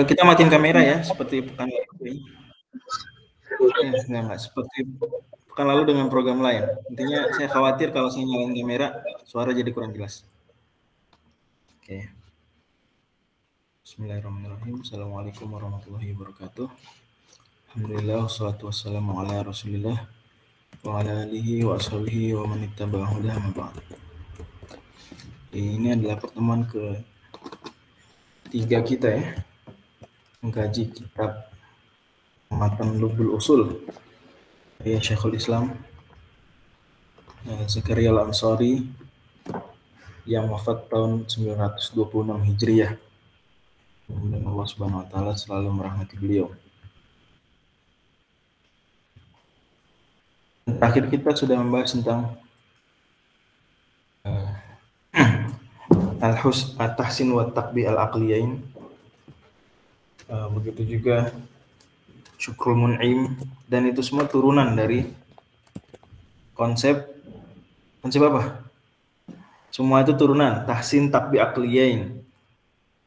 Kita matiin kamera ya, seperti pekan lalu. Enggak, seperti pekan lalu dengan program lain. Intinya saya khawatir kalau saya nyalain kamera, suara jadi kurang jelas. Oke. Bismillahirrahmanirrahim. Assalamualaikum warahmatullahi wabarakatuh. Alhamdulillah, wassalatu wassalamu ala rasulillah wa ala alihi wa ashabihi wa man ittaba'ahu huda ma ba'd. Ini adalah pertemuan ketiga kita ya, mengkaji kitab Matan Lubul Usul ya Syekhul Islam Zakaria Al-Ansari yang wafat tahun 926 Hijriah. Mudah-mudahan Allah Subhanahu wa taala selalu merahmati beliau. Terakhir kita sudah membahas tentang Al-Tahsin wa Taqbi al-Aqliyain. Begitu juga Syukrul Mun'im, dan itu semua turunan dari konsep apa? Semua itu turunan tahsin takbih aqliyain.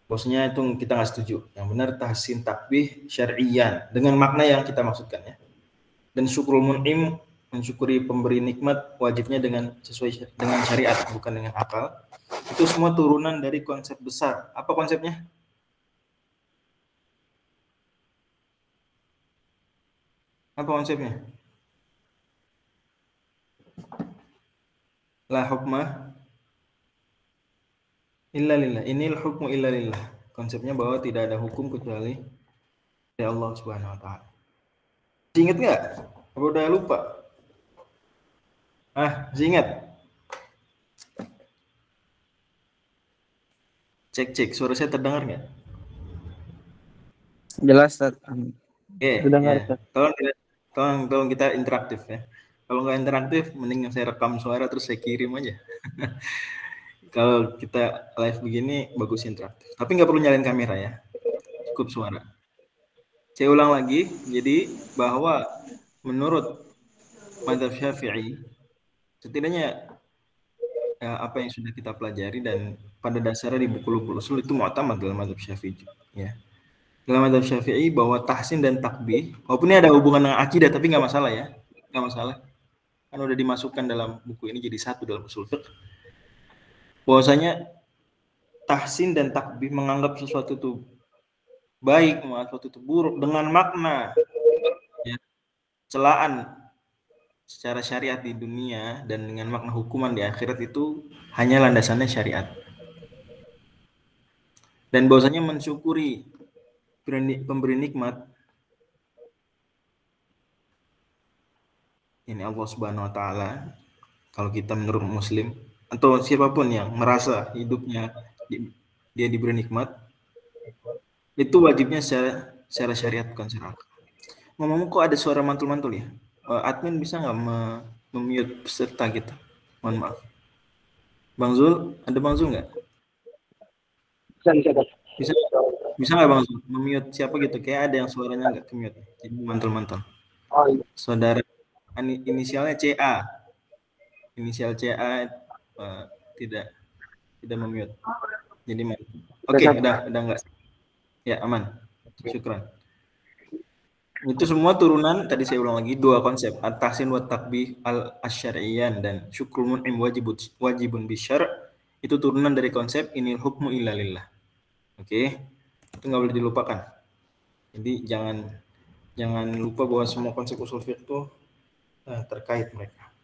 Bosnya itu kita nggak setuju. Yang benar tahsin takbih syar'iyan dengan makna yang kita maksudkan ya. Dan syukrul mun'im, mensyukuri pemberi nikmat, wajibnya sesuai dengan syariat, bukan dengan akal. Itu semua turunan dari konsep besar. Apa konsepnya? Apa konsepnya? La hukma illa lillah. Inil hukmu illa lillah. Konsepnya bahwa tidak ada hukum kecuali dari Allah Subhanahu wa taala. Ingat nggak? Apa udah lupa? Ingat? Cek, suara saya terdengar nggak? Jelas, Ustaz. Oke, terdengar, ya. Tolong kita interaktif ya. Kalau nggak interaktif, mending saya rekam suara terus saya kirim aja. Kalau kita live begini, bagus interaktif. Tapi nggak perlu nyalain kamera ya, cukup suara. Saya ulang lagi, jadi bahwa menurut mazhab Syafi'i, setidaknya apa yang sudah kita pelajari dan pada dasarnya di buku Lubul Usul itu mu'tamad dalam mazhab Syafi'i ya. Dalam mazhab Syafi'i bahwa tahsin dan takbih, walaupun ini ada hubungan dengan akidah tapi nggak masalah ya, nggak masalah. Kan udah dimasukkan dalam buku ini jadi satu dalam usul fiqh. Bahwasanya tahsin dan takbih menganggap sesuatu itu baik, menganggap sesuatu itu buruk dengan makna ya, celaan secara syariat di dunia dan dengan makna hukuman di akhirat itu hanya landasannya syariat. Dan bahwasanya mensyukuri pemberi nikmat ini Allah Subhanahu wa taala, kalau kita menurut muslim atau siapapun yang merasa hidupnya dia diberi nikmat, itu wajibnya secara syariat, bukan secara akal. Ngomong kok ada suara mantul-mantul ya? Admin bisa nggak mute peserta gitu? Mohon maaf. Bang Zul, ada Bang Zul nggak? Bisa nggak Bang Zul mute siapa gitu? Kayak ada yang suaranya nggak ke-mute, jadi mantul-mantul. Oh, iya. Saudara inisialnya CA, inisial CA tidak memute, jadi oke, udah enggak ya, aman, syukran. Itu semua turunan, tadi saya ulang lagi, dua konsep, at-tahsin wa takbih al-asyariyan dan syukrul mun'im wajibun bisyar', itu turunan dari konsep inil hukmu illa lillah. Oke, itu nggak boleh dilupakan. Jadi jangan lupa bahwa semua konsep usul fiqh itu terkait mereka.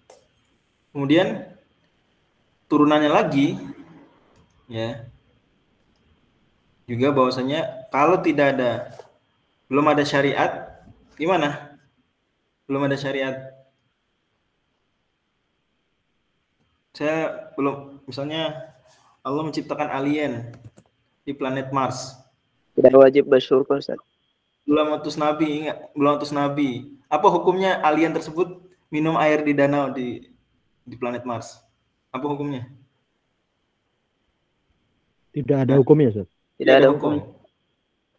Kemudian turunannya lagi ya, juga bahwasanya kalau belum ada syariat, gimana? Belum ada syariat. Saya belum, misalnya Allah menciptakan alien di planet Mars. Tidak wajib bersyukur, Ustaz. Belum utus nabi, ingat, belum utus nabi. Apa hukumnya alien tersebut minum air di danau di planet Mars? Apa hukumnya? Tidak ada hukumnya, Ustaz. Tidak ada hukum.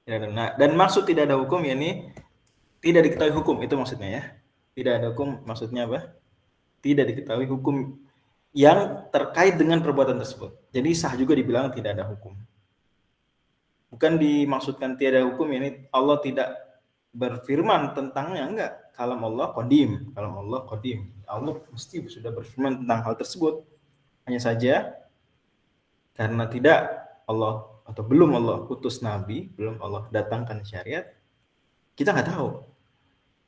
Nah, dan maksud tidak ada hukum ya ini tidak diketahui hukum, itu maksudnya ya. Tidak ada hukum maksudnya apa? Tidak diketahui hukum yang terkait dengan perbuatan tersebut. Jadi sah juga dibilang tidak ada hukum. Bukan dimaksudkan tiada hukum, ini Allah tidak berfirman tentangnya, enggak. Kalam Allah qadim, kalam Allah qadim. Allah mesti sudah berfirman tentang hal tersebut. Hanya saja karena tidak Allah atau belum Allah utus nabi, belum Allah datangkan syariat, kita nggak tahu.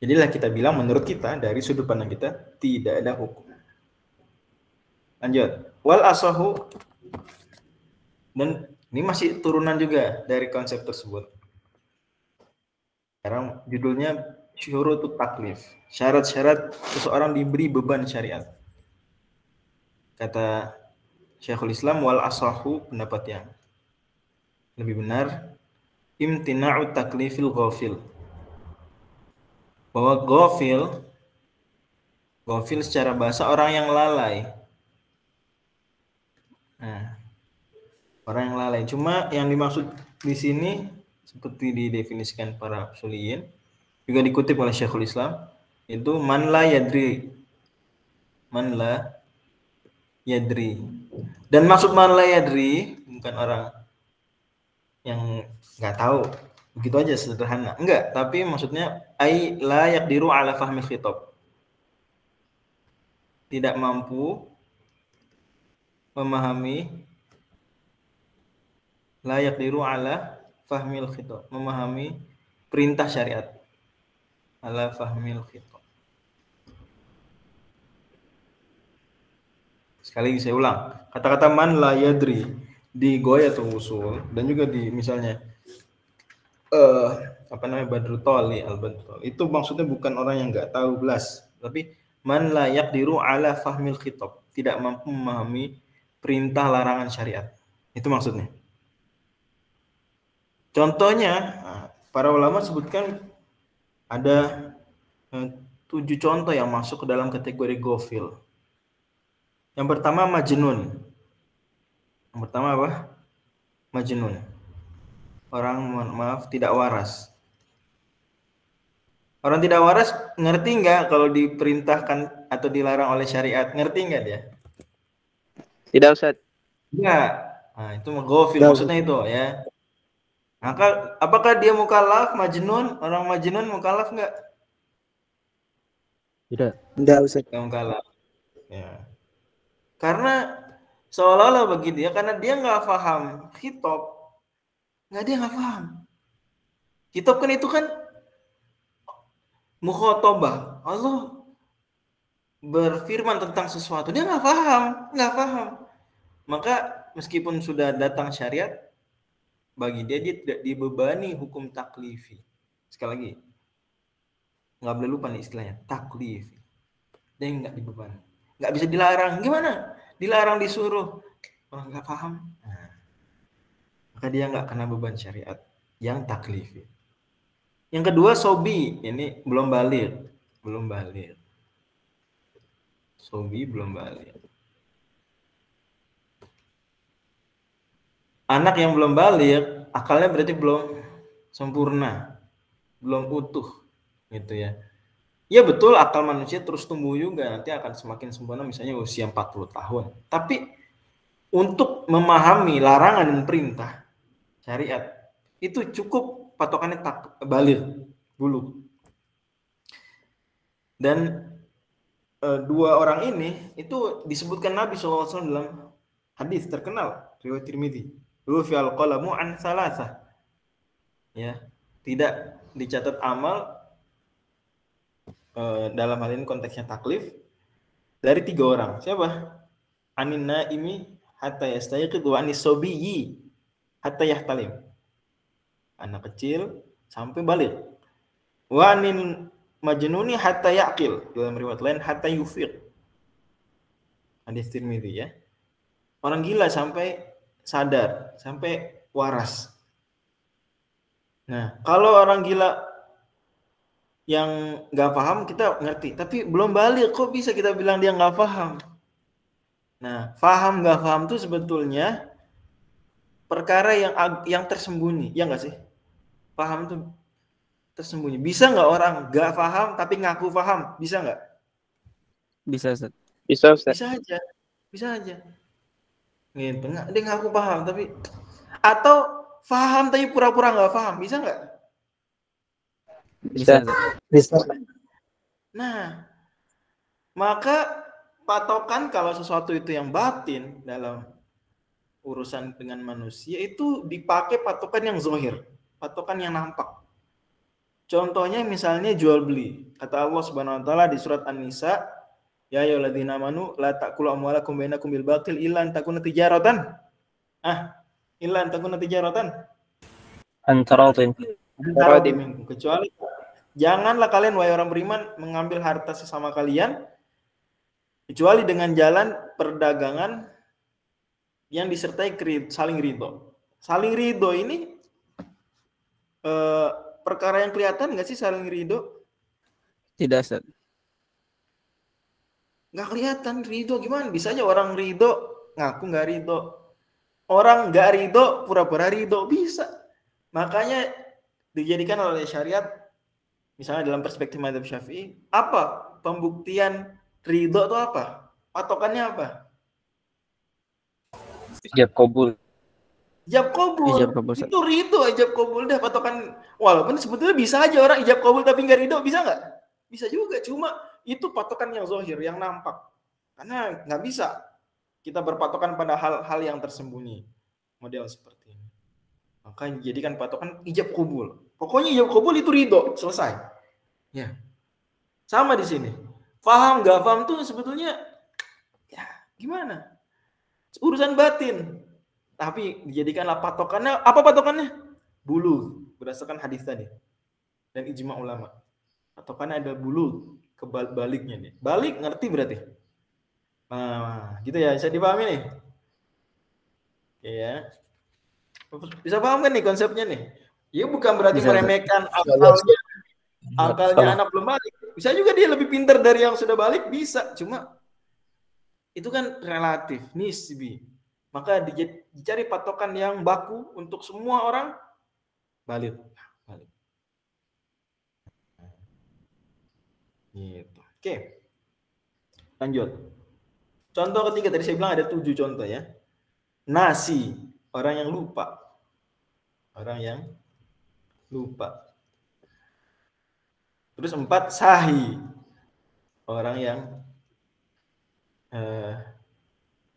Jadilah kita bilang menurut kita dari sudut pandang kita tidak ada hukum. Lanjut. Wal asahu, dan ini masih turunan juga dari konsep tersebut. Sekarang judulnya syurutut taklif. Syarat-syarat seseorang diberi beban syariat. Kata Syekhul Islam, wal asahu, pendapat yang lebih benar, imtina'u taklifil ghafil. Bahwa ghafil secara bahasa orang yang lalai. Nah, orang yang lalai. Cuma yang dimaksud di sini seperti didefinisikan para usuliyin, juga dikutip oleh Syekhul Islam, itu man la yadri. Man la yadri. Dan maksud man la yadri bukan orang yang nggak tahu, begitu aja sederhana. Enggak, tapi maksudnya ai la yaqdiru ala fahmil khitab. Tidak mampu memahami, la yaqdiru ala fahmil khitab, memahami perintah syariat. Ala fahmil khitab. Sekali lagi saya ulang. Kata-kata man la yadri di Ghayatul Usul dan juga di misalnya Badrut Thali, Al-Badrut Thali, itu maksudnya bukan orang yang enggak tahu belas, tapi man la yaqdiru ala fahmil khitab, tidak mampu memahami perintah larangan syariat. Itu maksudnya. Contohnya, para ulama sebutkan ada 7 contoh yang masuk ke dalam kategori ghafil. Yang pertama majnun. Yang pertama apa? Majnun. Orang, mohon maaf, tidak waras. Orang tidak waras ngerti nggak kalau diperintahkan atau dilarang oleh syariat? Ngerti nggak dia? Tidak, Ustaz. Enggak. Nah, itu ghafil maksudnya itu ya. Maka apakah dia mukallaf, majnun? Orang majnun mukallaf nggak? Tidak. Tidak, Ustaz. Nggak mukallaf. Ya. Karena seolah-olah bagi dia, karena dia nggak paham khitab, dia nggak paham. Khitab kan itu kan mukhatabah. Allah berfirman tentang sesuatu, dia nggak paham. Maka meskipun sudah datang syariat, bagi dia tidak dibebani hukum taklifi. Sekali lagi, nggak boleh lupa nih istilahnya, taklifi. Dia nggak dibebani. Nggak bisa dilarang. Gimana? Dilarang disuruh. Orang nggak paham. Nah, maka dia nggak kena beban syariat yang taklifi. Yang kedua sobi. Ini belum balik. Sobi belum balik. Anak yang belum balik, akalnya berarti belum sempurna. Belum utuh. Gitu ya. Ya betul, akal manusia terus tumbuh juga, nanti akan semakin sempurna misalnya usia 40 tahun. Tapi untuk memahami larangan dan perintah syariat, itu cukup patokannya baligh, bulugh. Dan 2 orang ini itu disebutkan Nabi SAW dalam hadis terkenal riwayat Tirmidzi, rufi'al qalamu an salasah. Ya, tidak dicatat amal dalam hal ini konteksnya taklif dari 3 orang. Siapa? Anin naimi hatta yastayqid wa anis sobiyyi hatta yahtalim. Anak kecil sampai balik. Wa anin majnuni hatta yaqil. Dalam riwayat lain hatta yufiq. Hadis Tirmidzi ya. Orang gila sampai sadar, sampai waras. Nah, kalau orang gila yang nggak paham kita ngerti, tapi belum balik, kok bisa kita bilang dia nggak paham? Nah, paham nggak paham itu sebetulnya perkara yang tersembunyi, ya nggak sih? Paham itu tersembunyi. Bisa nggak orang nggak paham tapi ngaku paham? Bisa nggak? Bisa, Ustaz. Bisa, Ustaz. Bisa aja. Gitu, dia ngaku paham tapi, atau Faham tapi pura-pura nggak paham, bisa nggak? Bisa. Bisa. Nah, maka patokan kalau sesuatu itu yang batin dalam urusan dengan manusia itu dipakai patokan yang zohir, patokan yang nampak. Contohnya misalnya jual beli. Kata Allah Subhanahu wa taala di surat An-Nisa, ya ayyuhalladzina amanu la ta'kulu amwalakum bainakum bil batil illa an takuna tijaratan. Illa an takuna tijaratan. Antaratin. Kecuali janganlah kalian wahai orang beriman mengambil harta sesama kalian kecuali dengan jalan perdagangan yang disertai saling ridho. Saling ridho ini perkara yang kelihatan nggak sih saling ridho? Tidak, Ustaz. Nggak kelihatan ridho gimana? Bisa aja orang ridho ngaku nggak ridho. Orang nggak ridho pura-pura ridho bisa. Makanya dijadikan oleh syariat, misalnya dalam perspektif mazhab Syafi'i, apa pembuktian ridho itu apa? Patokannya apa? Ijab kabul. Ijab kabul. Itu ridho ijab kabul dah patokan. Walaupun sebetulnya bisa aja orang ijab kabul tapi nggak ridho, bisa nggak? Bisa juga, cuma itu patokan yang zohir, yang nampak. Karena nggak bisa kita berpatokan pada hal-hal yang tersembunyi. Model seperti ini. Maka dijadikan patokan ijab kabul. Pokoknya ijab kabul itu ridho, selesai. Ya. Sama di sini. Paham nggak paham tuh sebetulnya ya gimana? Urusan batin. Tapi dijadikanlah patokannya, apa patokannya? Bulu, berdasarkan hadis tadi. Dan ijma ulama. Patokannya ada bulu, kebaliknya nih. Balik ngerti berarti? Nah, gitu ya, bisa dipahami nih. Oke ya. Bisa paham kan nih konsepnya nih? Ya bukan berarti bisa, meremehkan akalnya anak belum balik. Bisa juga dia lebih pintar dari yang sudah balik, bisa. Cuma itu kan relatif, nisbi. Maka dicari patokan yang baku untuk semua orang, balik. Gitu. Oke. Lanjut. Contoh ketiga tadi saya bilang ada 7 contoh ya. Nasi, orang yang lupa. Orang yang lupa. Terus 4, sahi. Orang yang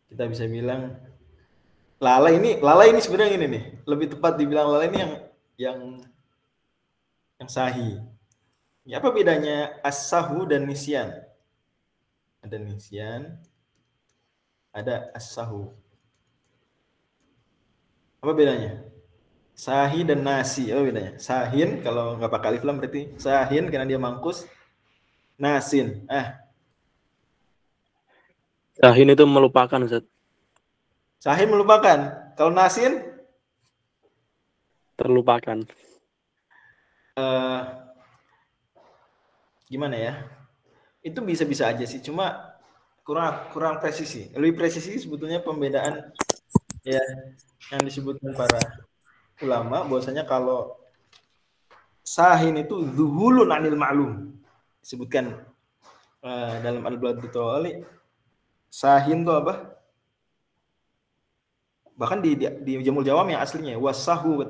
kita bisa bilang lalai ini sebenarnya ini nih. Lebih tepat dibilang lalai ini yang sahi. Ya, apa bedanya as-sahu dan nisyan? Ada nisyan, ada as-sahu. Apa bedanya? Sahi dan nasi, apa bedanya? Sahin kalau nggak pakai alif lam berarti sahin karena dia mangkus. Nasin, Sahin itu melupakan, Ustaz. Sahin melupakan. Kalau nasin? Terlupakan. Gimana ya? Itu bisa-bisa aja sih, cuma kurang presisi. Lebih presisi sebetulnya pembedaan ya yang disebutkan para ulama bahwasanya kalau sahin itu zuhulun anil ma'lum. Disebutkan dalam al-Balad Tawali, sahin itu apa? Bahkan di Jamul Jawam yang aslinya wasahu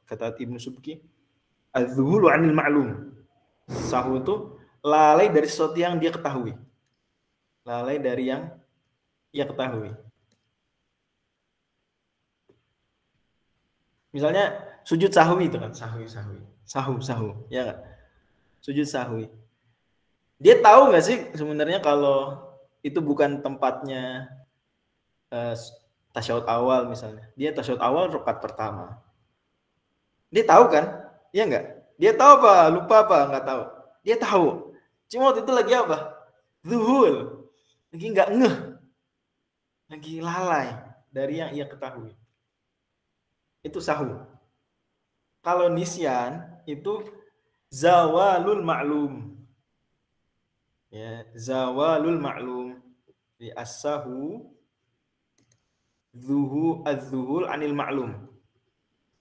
kata Ibnu Subki, az-zuhulu anil ma'lum. Sahu itu lalai dari sesuatu yang dia ketahui. Lalai dari yang ia ketahui. Misalnya sujud sahwi itu kan, sahu, ya kan? Sujud sahwi. Dia tahu nggak sih sebenarnya kalau itu bukan tempatnya tasyahud awal misalnya. Dia tasyahud awal rakaat pertama. Dia tahu kan? Iya nggak? Dia tahu apa? Lupa apa? Nggak tahu. Dia tahu. Cuma waktu itu lagi apa? Zuhul. Lagi nggak ngeh. Lagi lalai dari yang ia ketahui. Itu sahu. Kalau nisyan itu zawalul ma'lum. Ya, zawalul ma'lum. Di as-sahu az-zuhul anil ma'lum.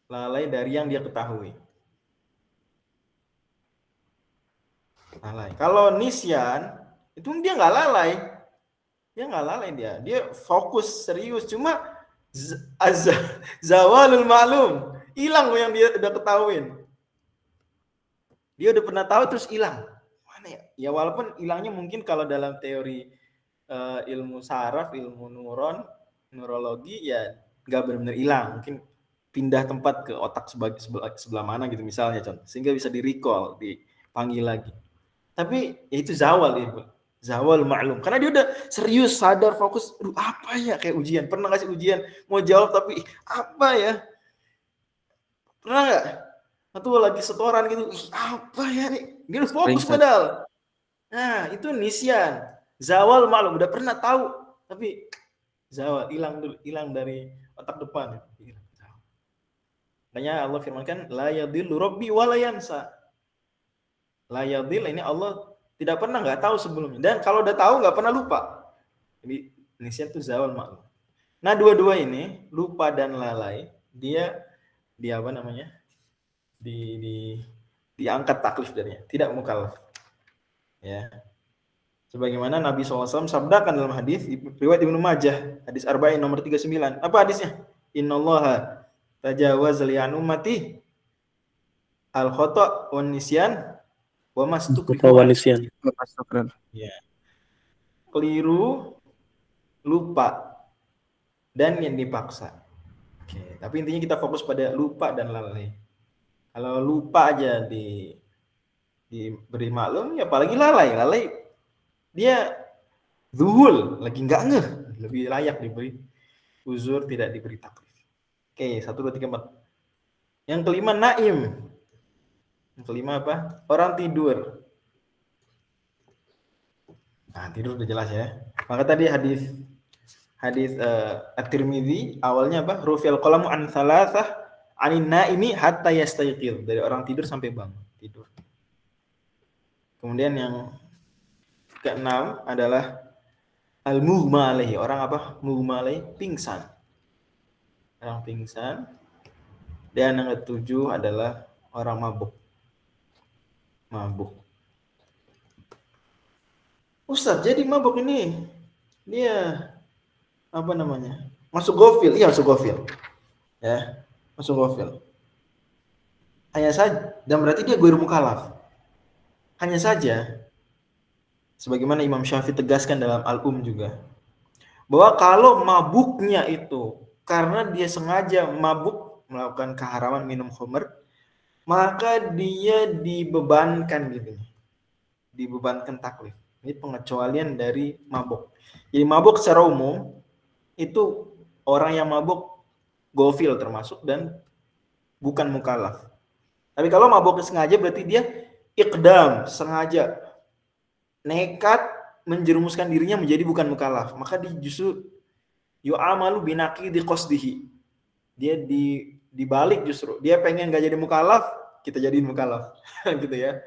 Lalai dari yang dia ketahui. Lalai. Kalau nisyan itu dia nggak lalai. Dia nggak lalai dia fokus serius, cuma Zawalul ma'lum. Hilang yang dia udah ketahuin. Dia udah pernah tahu terus hilang. Mana ya? Ya walaupun hilangnya mungkin kalau dalam teori ilmu saraf, ilmu neurologi ya nggak benar-benar hilang. Mungkin pindah tempat ke otak sebelah mana gitu misalnya, contoh. Sehingga bisa di-recall, dipanggil lagi. Tapi ya itu zawal itu. Zawal maklum. Karena dia udah serius, sadar, fokus. Aduh, apa ya kayak ujian. Pernah ngasih ujian, mau jawab tapi apa ya? Pernah nggak? Atau lagi setoran gitu, apa ya nih? Dia udah fokus padahal. Nah, itu nisyan. Zawal maklum, udah pernah tahu. Tapi zawal, hilang dari otak depan. Makanya Allah firmankan, la yadillu rabbi wa la yansa. La yadil ini Allah tidak pernah nggak tahu sebelumnya, dan kalau udah tahu nggak pernah lupa. Jadi nisyan itu zawal maklum. Nah dua-dua ini lupa dan lalai dia apa namanya diangkat taklif darinya, tidak mukallaf. Ya, sebagaimana Nabi SAW sabdakan dalam hadis riwayat Ibnu Majah, hadis Arba'in nomor 39. Apa hadisnya? Innallaha tajawaza li an ummati al khata' wan nisyan wa mastukrihu. Ya. Keliru, lupa, dan yang dipaksa. Oke, tapi intinya kita fokus pada lupa dan lalai. Kalau lupa aja diberi maklum, ya apalagi lalai. Lalai dia zuhul, lagi nggak ngeh, lebih layak diberi uzur, tidak diberi taklif. Oke, 1, 2, 3, 4. Yang kelima naim. Yang kelima apa? Orang tidur. Nah, tidur udah jelas ya. Maka tadi hadis At-Tirmidzi awalnya apa? Rufil qalamu an salasah anin naimi hatta yastayqil. Dari orang tidur sampai bangun, tidur. Kemudian yang keenam adalah al-mughma alaihi. Orang apa? Mughma alaihi, pingsan. Orang pingsan. Dan yang ketujuh adalah orang mabuk. Mabuk. Ustaz, jadi mabuk ini dia apa namanya? Masuk gofil. Iya, masuk gofil. Ya, masuk gofil. Hanya saja, dan berarti dia ghairu mukallaf. Hanya saja sebagaimana Imam Syafi'i tegaskan dalam Al-Um juga, bahwa kalau mabuknya itu karena dia sengaja mabuk melakukan keharaman minum khamr, maka dia dibebankan gitu. Dibebankan taklif. Ini pengecualian dari mabuk. Jadi mabuk secara umum itu orang yang mabuk gofil termasuk dan bukan mukallaf. Tapi kalau mabuk sengaja berarti dia iqdam, sengaja nekat menjerumuskan dirinya menjadi bukan mukallaf. Maka dia justru yu'amalu binaqidi qasdihi. Dia dibalik justru. Dia pengen gak jadi mukallaf, kita jadiin mukallaf. Gitu ya.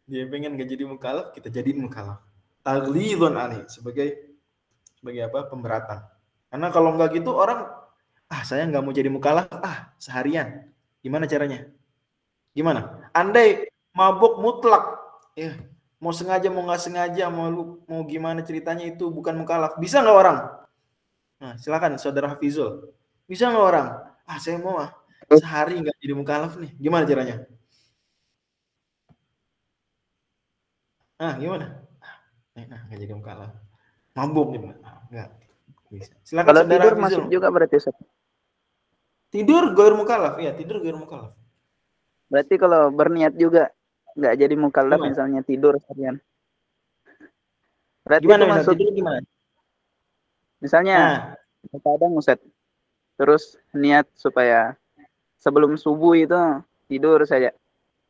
Dia pengen gak jadi mukallaf, kita jadiin mukallaf. Taghlidhun alaihi, sebagai apa? Pemberatan. Karena kalau enggak gitu orang, saya nggak mau jadi mukallaf, seharian. Gimana caranya? Gimana? Andai mabuk mutlak, ya, mau sengaja mau nggak sengaja, mau gimana ceritanya itu bukan mukallaf. Bisa nggak orang? Nah, silakan saudara Hafizul. Bisa nggak orang? Saya mau sehari nggak jadi mukallaf nih. Gimana caranya? Gimana? Nggak jadi mukallaf. Mabuk gitu. Nggak bisa. Silakan. Kalau tidur Hafizul masuk juga berarti, Ustaz. Tidur ghairu mukallaf, ya, tidur ghairu mukallaf. Berarti kalau berniat juga nggak jadi mukallaf, misalnya tidur seharian. Berarti gimana, itu masuk tidur gimana? Misalnya kadang Ustaz, terus niat supaya sebelum subuh itu tidur saja.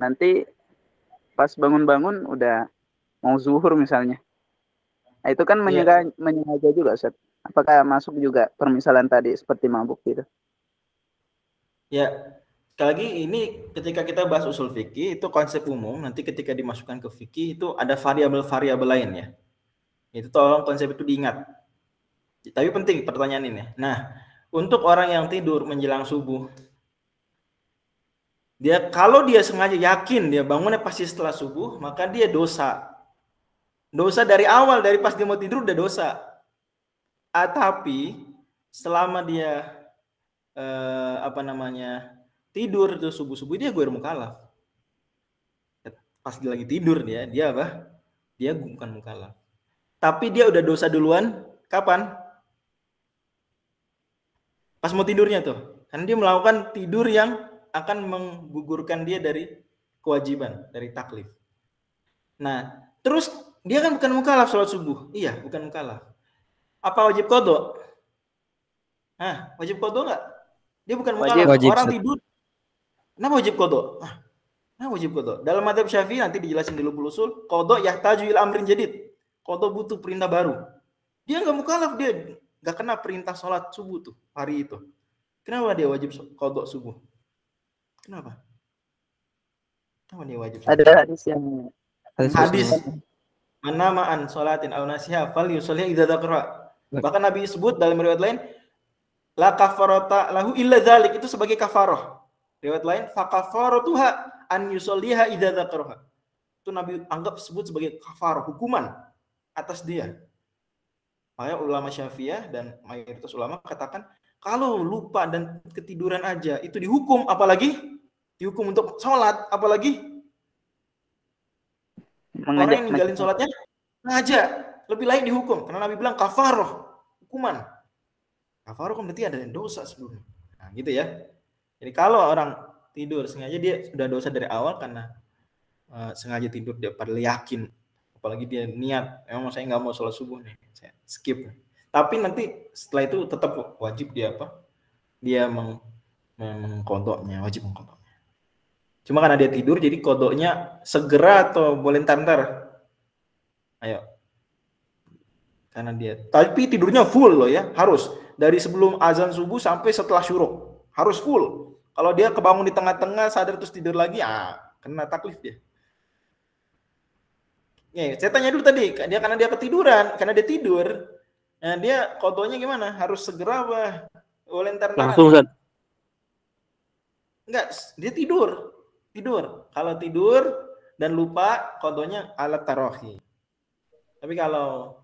Nanti pas bangun-bangun udah mau zuhur misalnya. Nah, itu kan menyengaja juga, Ustaz. Apakah masuk juga permisalan tadi seperti mabuk gitu? Ya, sekali lagi ini ketika kita bahas usul fikih itu konsep umum. Nanti ketika dimasukkan ke fikih itu ada variabel-variabel lain ya. Itu tolong konsep itu diingat. Tapi penting pertanyaan ini. Nah, untuk orang yang tidur menjelang subuh, kalau dia sengaja yakin dia bangunnya pasti setelah subuh, maka dia dosa. Dosa dari awal, dari pas dia mau tidur udah dosa. Tapi selama dia tidur tuh subuh-subuh dia ghairu mukallaf. Pas dia lagi tidur dia apa? Dia bukan mukallaf. Tapi dia udah dosa duluan kapan? Pas mau tidurnya tuh. Karena dia melakukan tidur yang akan menggugurkan dia dari kewajiban, dari taklif. Nah, terus dia kan bukan mukallaf sholat subuh. Iya, bukan mukallaf. Apa wajib qadha? Wajib qadha enggak? Dia bukan mukallaf. Orang tidur. Kenapa wajib qadha? Wajib qadha. Dalam mazhab Syafi'i nanti dijelasin di Lubul Usul, qadha yahtaju ila amrin jadid. Qadha butuh perintah baru. Dia enggak mukallaf, dia enggak kena perintah sholat subuh tuh hari itu. Kenapa dia wajib qadha subuh? Kenapa dia wajib? Ada hadis yang ma'an sholatin aw nasiha fal yusalli idza dzakara. Bahkan Nabi sebut dalam riwayat lain la kafarata lahu illa dzalik, itu sebagai kafarah. Riwayat lain fa kafaratuha an yusalliha idza dzakaraha. Itu Nabi anggap sebut sebagai kafarah, hukuman atas dia. Makanya ulama Syafi'iyah dan mayoritas ulama katakan kalau lupa dan ketiduran aja itu dihukum, apalagi dihukum untuk sholat, apalagi orang yang ninggalin sholatnya ngajak, lebih lain dihukum. Karena Nabi bilang kafarah, hukuman. Kafarah kan berarti ada dosa sebelumnya. Nah, gitu ya. Jadi kalau orang tidur sengaja, dia sudah dosa dari awal karena sengaja tidur dia padahal yakin, apalagi dia niat memang saya nggak mau sholat subuh nih, saya skip. Tapi nanti setelah itu tetap wajib dia dia mengqadhanya, wajib mengqadhanya. Cuma karena dia tidur jadi qadhanya segera atau boleh ntar. Ayo. Karena dia tapi tidurnya full loh ya, harus dari sebelum azan subuh sampai setelah syuruk, harus full. Kalau dia kebangun di tengah-tengah sadar terus tidur lagi, kena taklif dia. Ya, saya tanya dulu tadi, dia karena dia ketiduran, karena dia tidur. Nah, dia qadhanya gimana? Harus segera apa? Boleh ntar langsung, Ustaz? Enggak, dia tidur. Kalau tidur dan lupa, qadhanya alat tarahi. Tapi kalau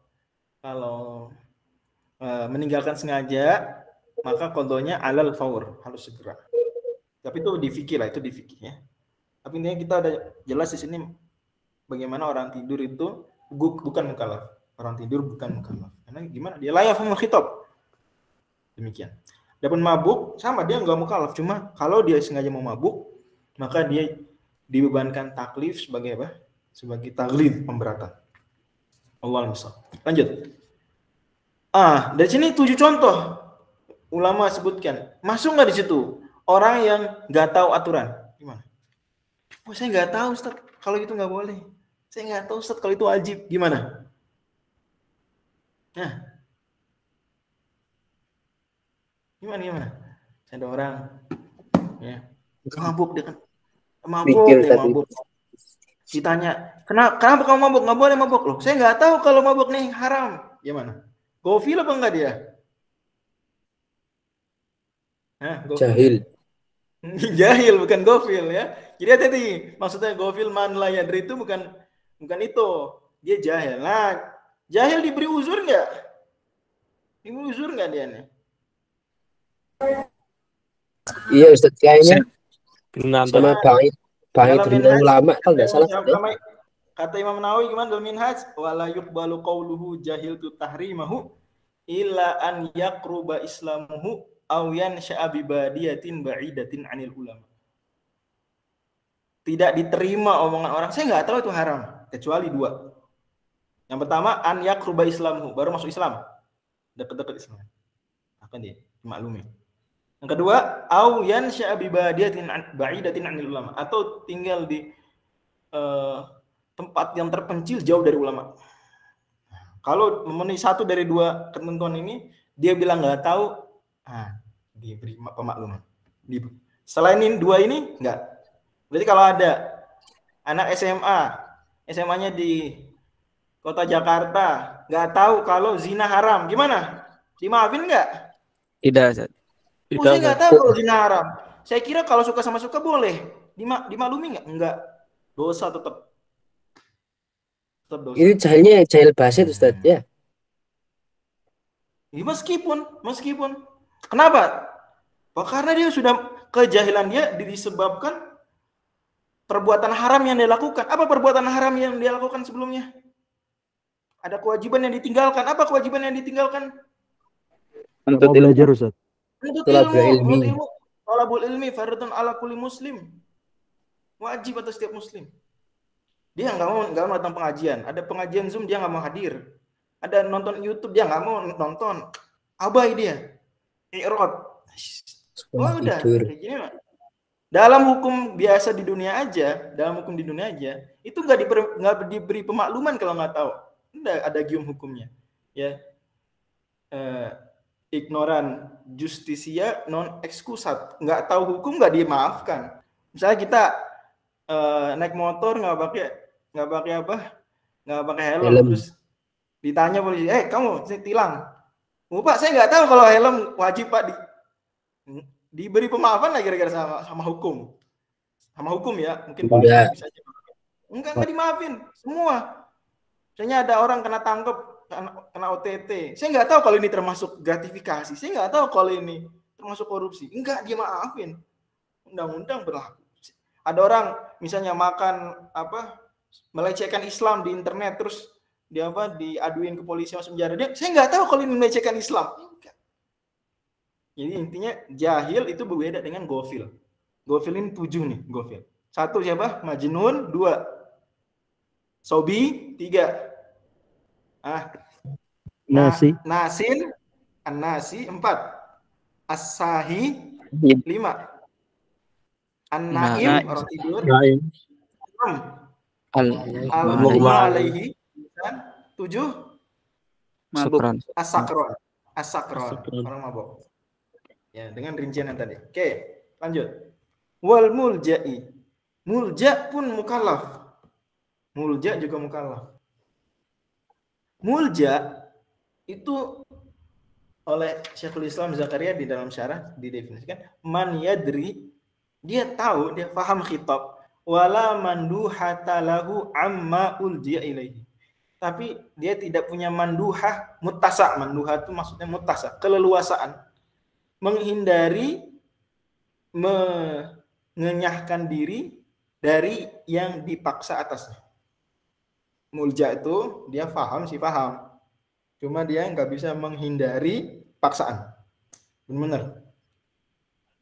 meninggalkan sengaja, maka qadhanya alal faur, harus segera. Tapi itu di fikih lah, ya. Tapi intinya kita ada jelas di sini bagaimana orang tidur itu bukan mukallaf. Orang tidur bukan mukallaf. Karena gimana? Dia la yafhamul khitab. Demikian. Adapun mabuk sama, dia enggak mukallaf, cuma kalau dia sengaja mau mabuk, maka dia dibebankan taklif sebagai apa? Sebagai taghlid, pemberatan. Allahu a'lam. Lanjut. Dari sini 7 contoh ulama sebutkan. Masuk nggak di situ orang yang nggak tahu aturan? Gimana? Saya nggak tahu, Ustaz. Kalau itu nggak boleh. Saya nggak tahu, Ustaz, kalau itu wajib. Gimana? Nah, gimana? Ada orang ya mabuk, dia kan mabuk. Ditanya, kenapa kamu mabuk? Nggak boleh mabuk loh. Saya nggak tahu kalau mabuk nih haram. Gimana? Gofil apa enggak dia? Jahil. Jahil, bukan gofil ya. Jadi tadi maksudnya gofil man la yadri itu bukan itu. Dia jahil. Nah, jahil diberi uzur enggak? Diberi uzur enggak dia nih? Iya, Ustaz, kayaknya sama Bang Idrina ulama kalau enggak salah. Kata Imam Nawawi gimana dalam Minhaj? Wala yuqbalu qawluhu jahiltu tahrimahu illa an yaqruba islamuhu aw yansha'a bi badiyatin ba'idatin 'anil ulama. Tidak diterima omongan orang, saya nggak tahu itu haram, kecuali 2. Yang pertama, an yaqruba islamuhu, baru masuk Islam. Dekat-dekat Islam. Apa dia? Maklumi. Yang kedua, aw yansha'a bi badiyatin ba'idatin 'anil ulama, atau tinggal di tempat yang terpencil jauh dari ulama. Kalau memenuhi 1 dari 2 ketentuan ini, dia bilang nggak tahu, diberi pemakluman. Selain ini 2 ini enggak. Berarti kalau ada anak SMA-nya di kota Jakarta, nggak tahu kalau zina haram, gimana? Dimaafin nggak? Tidak, Ustaz. Saya nggak tahu kalau zina haram. Saya kira kalau suka sama suka boleh. Dimaklumi nggak? Enggak. Dosa tetap. Dosa. Ini jahilnya jahil basit, Ustaz, ya. Meskipun. Kenapa? Karena dia sudah kejahilan dia disebabkan perbuatan haram yang dia lakukan. Apa perbuatan haram yang dia lakukan sebelumnya? Ada kewajiban yang ditinggalkan. Apa kewajiban yang ditinggalkan? Untuk belajar, Ustaz. Untuk ilmu. Thalabul ilmi fardun ala kulli muslim. Wajib atas setiap muslim. Dia nggak mau datang pengajian. Ada pengajian Zoom dia nggak mau hadir. Ada nonton YouTube dia nggak mau nonton. Abai dia. I'rad. Udah. Kayak gini mah. Dalam hukum biasa di dunia aja, itu nggak diberi pemakluman kalau nggak tahu. Ada gium hukumnya, ya. Ignoran justisia non excusat, nggak tahu hukum nggak dimaafkan. Misalnya kita naik motor nggak pakai helm, terus ditanya polisi, kamu saya tilang. Pak, saya nggak tahu kalau helm wajib Pak. Diberi pemaafan lah kira-kira sama hukum ya, mungkin bisa aja. Enggak dimaafin semua. Misalnya ada orang kena tangkap, kena OTT, saya nggak tahu kalau ini termasuk gratifikasi, saya nggak tahu kalau ini termasuk korupsi, enggak dia maafin. Undang-undang berlaku. Ada orang misalnya makan melecehkan Islam di internet, terus dia diaduin ke polisi masuk penjara, saya nggak tahu kalau ini melecehkan Islam. Enggak. Jadi intinya jahil itu berbeda dengan gofil. Gofil ini 7 nih, gofil. 1 siapa? Majnun. 2 sobi. 3 nasi. Nasin. An-nasi. 4 as-sahi. 5 an-naim, orang tidur. 6 al-mughma alaihi. 7 mabuk. As-sakron, orang mabuk. Ya, dengan rincian yang tadi. Oke, lanjut. Wal mulja'i. Mulja pun mukallaf. Mulja juga mukallaf. Mulja itu oleh Syekhul Islam Zakaria di dalam syarah didefinisikan man yadri, dia tahu, dia paham khitab, wala manduhata lahu amma ulji'a ilaihi. Tapi dia tidak punya manduhah muttasa. Manduhah itu maksudnya muttasa, keleluasaan. Menghindari mengenyahkan diri dari yang dipaksa atasnya. Mulja itu dia paham, cuma dia nggak bisa menghindari paksaan. Benar.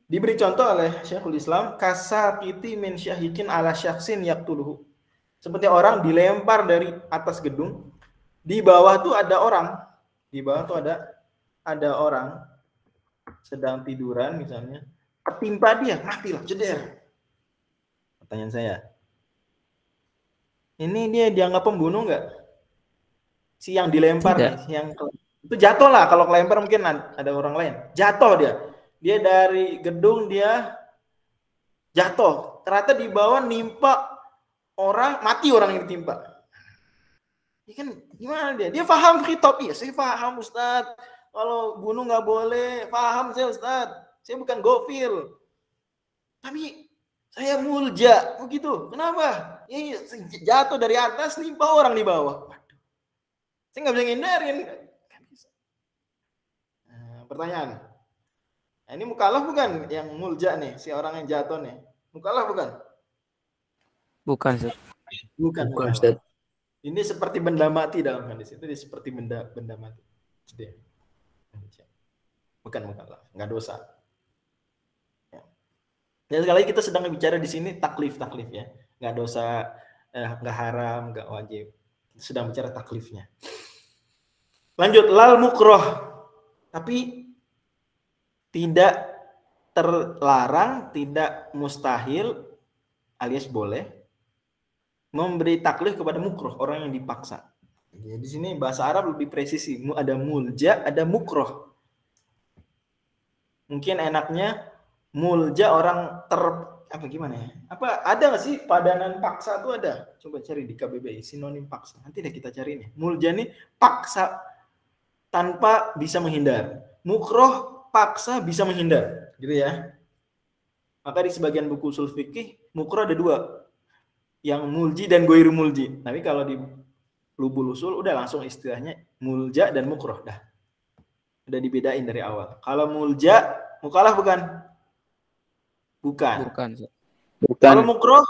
Diberi contoh oleh Syekhul Islam, kasaqiti min syahikin ala syaksin yaqtuluhu. Seperti orang dilempar dari atas gedung, di bawah tuh ada orang, ada orang sedang tiduran misalnya, ketimpa dia, matilah, jeder. Pertanyaan saya, ini dia dianggap pembunuh nggak? Si yang dilempar nih, yang itu jatuh lah. Kalau kelempar mungkin ada orang lain, jatuh dia dari gedung, dia jatuh, ternyata di bawah nimpa orang, mati orang yang ditimpa. Ini kan gimana dia? Dia paham khitab, iya saya paham Ustaz. Kalau bunuh nggak boleh, paham saya Ustaz. Saya bukan gofil. Tapi saya mulja, begitu. Kenapa? Ya, jatuh dari atas, nimpa orang di bawah. Waduh. Saya nggak bisa ngindarin. Pertanyaan. Nah, ini mukallaf bukan yang mulja nih, si orang yang jatuh nih. Mukallaf bukan? Bukan, Ustaz. Bukan Ustaz. Ini seperti benda mati dalam hadis itu, dia seperti benda mati. Dia. Bukan mukallaf, nggak dosa. Ya. Dan sekali lagi kita sedang bicara di sini taklif ya, nggak dosa, nggak haram, nggak wajib. Kita sedang bicara taklifnya. Lanjut, lal mukroh, tapi tidak terlarang, tidak mustahil, alias boleh memberi taklif kepada mukroh, orang yang dipaksa. Jadi di sini bahasa Arab lebih presisi, ada mulja, ada mukroh. Mungkin enaknya mulja orang gimana ya? Apa ada nggak sih padanan paksa tuh ada? Coba cari di KBBI sinonim paksa. Nanti deh kita cari nih. Mulja nih paksa tanpa bisa menghindar. Mukroh paksa bisa menghindar, gitu ya. Maka di sebagian buku ushul fikih mukroh ada 2, yang mulji dan goiru mulji. Tapi kalau di lubul usul udah langsung istilahnya mulja dan mukroh dah. Udah dibedain dari awal. Kalau mulja, mukallaf bukan? Bukan. Kalau mukroh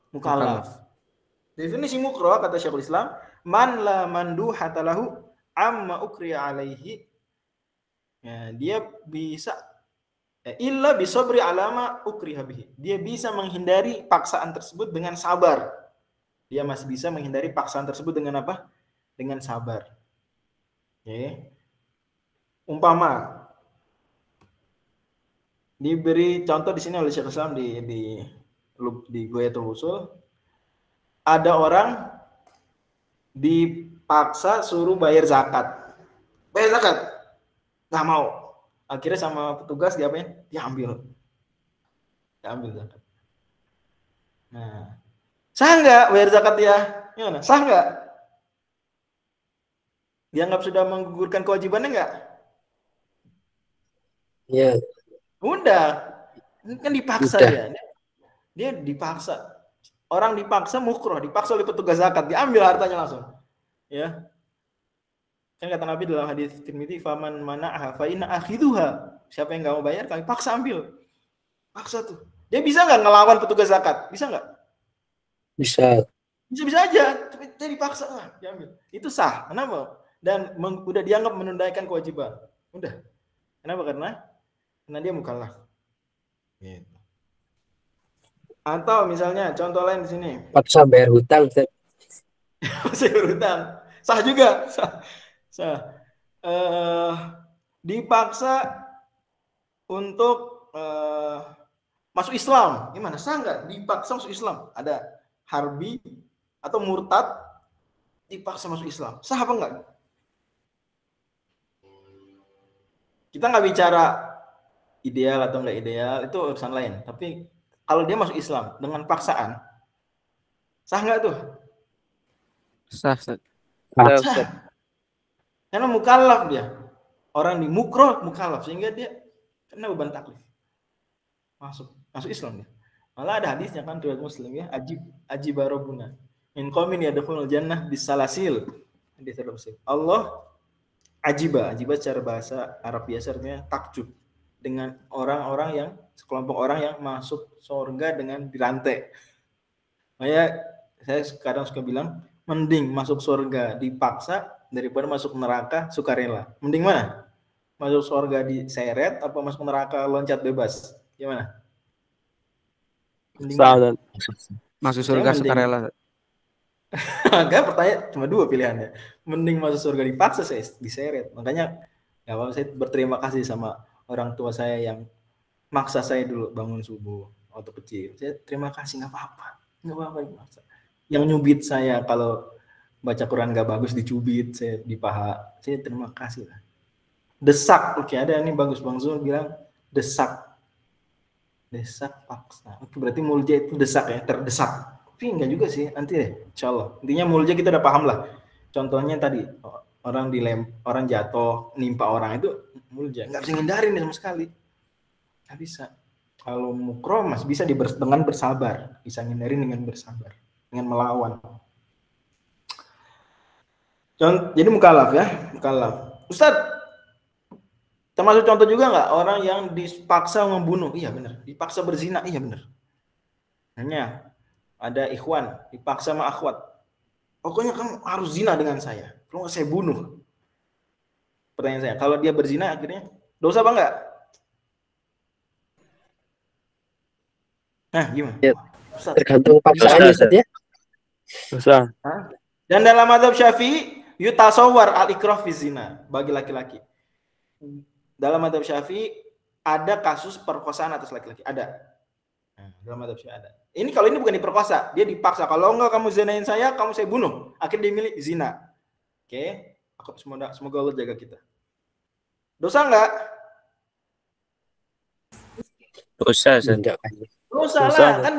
mukallaf. Definisi mukroh kata Syekhul Islam, man la manduhata lahu amma ukriya alaihi. Ya, dia bisa illa bisobri alama ukriha bihi. Dia bisa menghindari paksaan tersebut dengan sabar. Dia masih bisa menghindari paksaan tersebut dengan apa? Dengan sabar. Oke. Umpama diberi contoh di sini oleh Syekhul Islam di Ghayatul Wusul, ada orang dipaksa suruh bayar zakat. Bayar zakat. Nggak mau. Akhirnya sama petugas diapain? Diambil zakat. Nah, sah nggak bayar zakat dia? Gimana? Sah nggak? Dianggap sudah menggugurkan kewajibannya nggak? Iya. Udah. Ini kan dipaksa ya. Dia dipaksa. Orang dipaksa mukroh, dipaksa oleh petugas zakat, diambil hartanya langsung. Ya. Kan kata Nabi dalam hadis Tirmidzi, "Faman mana'aha fa inna akhiduha." Siapa yang enggak mau bayar, kami paksa ambil. Paksa tuh. Dia bisa enggak ngelawan petugas zakat? Bisa enggak? Bisa. Bisa aja, tapi dia dipaksa diambil. Itu sah. Kenapa? Dan udah dianggap menunaikan kewajiban. Udah. Kenapa? Karena dia mukallaf. Gitu. Atau misalnya contoh lain di sini. Paksa bayar hutang, Ustaz. Bayar hutang. Sah juga. Dipaksa untuk masuk Islam, gimana? Sah nggak? Dipaksa masuk Islam, ada harbi atau murtad dipaksa masuk Islam, sah apa enggak? Kita nggak bicara ideal atau nggak ideal, itu urusan lain. Tapi kalau dia masuk Islam dengan paksaan, sah nggak tuh? Sah. Karena mukallaf dia. Orang di mukroh mukallaf, sehingga dia kena beban taklif. Masuk Islam dia. Malah ada hadisnya kan riwayat Muslim ya, ajib barobuna. In qaumin yadkhulul jannah bisalasil. Hadis Muslim. Allah ajiba secara bahasa Arab biasa artinya takjub dengan sekelompok orang yang masuk surga dengan dirantai. Makanya saya kadang suka bilang, mending masuk surga dipaksa daripada masuk neraka sukarela. Mending mana? Masuk surga diseret apa masuk neraka loncat bebas? Gimana? Mending mana? Masuk surga sukarela. Enggak, pertanyaan cuma dua pilihannya. Mending masuk surga dipaksa, saya diseret. Makanya ya, saya berterima kasih sama orang tua saya yang maksa saya dulu bangun subuh waktu kecil. Saya terima kasih, nggak apa-apa dimaksa. Yang nyubit saya kalau baca Quran gak bagus dicubit saya di paha, saya terima kasih lah. Desak, oke, ada ini bagus Bang Zul bilang desak paksa. Oke, berarti mulja itu desak ya, terdesak. Tapi enggak juga sih, nanti deh, insyaallah. Intinya mulja kita udah paham lah. Contohnya tadi orang jatuh nimpa orang itu mulja, nggak bisa ngindarin sama sekali, nggak bisa. Kalau mukroh masih bisa dengan bersabar, bisa ngindarin dengan bersabar, dengan melawan. Jadi mukallaf ya, mukallaf. Ustadz, termasuk contoh juga nggak orang yang dipaksa membunuh? Iya benar. Dipaksa berzina? Iya benar. Hanya ada ikhwan dipaksa sama akhwat. Pokoknya kamu harus zina dengan saya, kalau nggak saya bunuh. Pertanyaan saya, kalau dia berzina akhirnya dosa apa enggak? Nah, gimana? Ya, tergantung paksaan Ustaz ya. Dosa. Dan dalam mazhab Syafi'i yutasawwar al-ikrah fi zina bagi laki-laki. Dalam mazhab Syafi'i ada kasus perkosaan atas laki-laki, ada. Nah, dalam mazhab Syafi'i ada. Ini kalau ini bukan diperkosa, dia dipaksa. Kalau enggak kamu zinain saya bunuh. Akhirnya dia milih zina. Oke, semoga Allah jaga kita. Dosa enggak? Dosa. Dosa lah, kan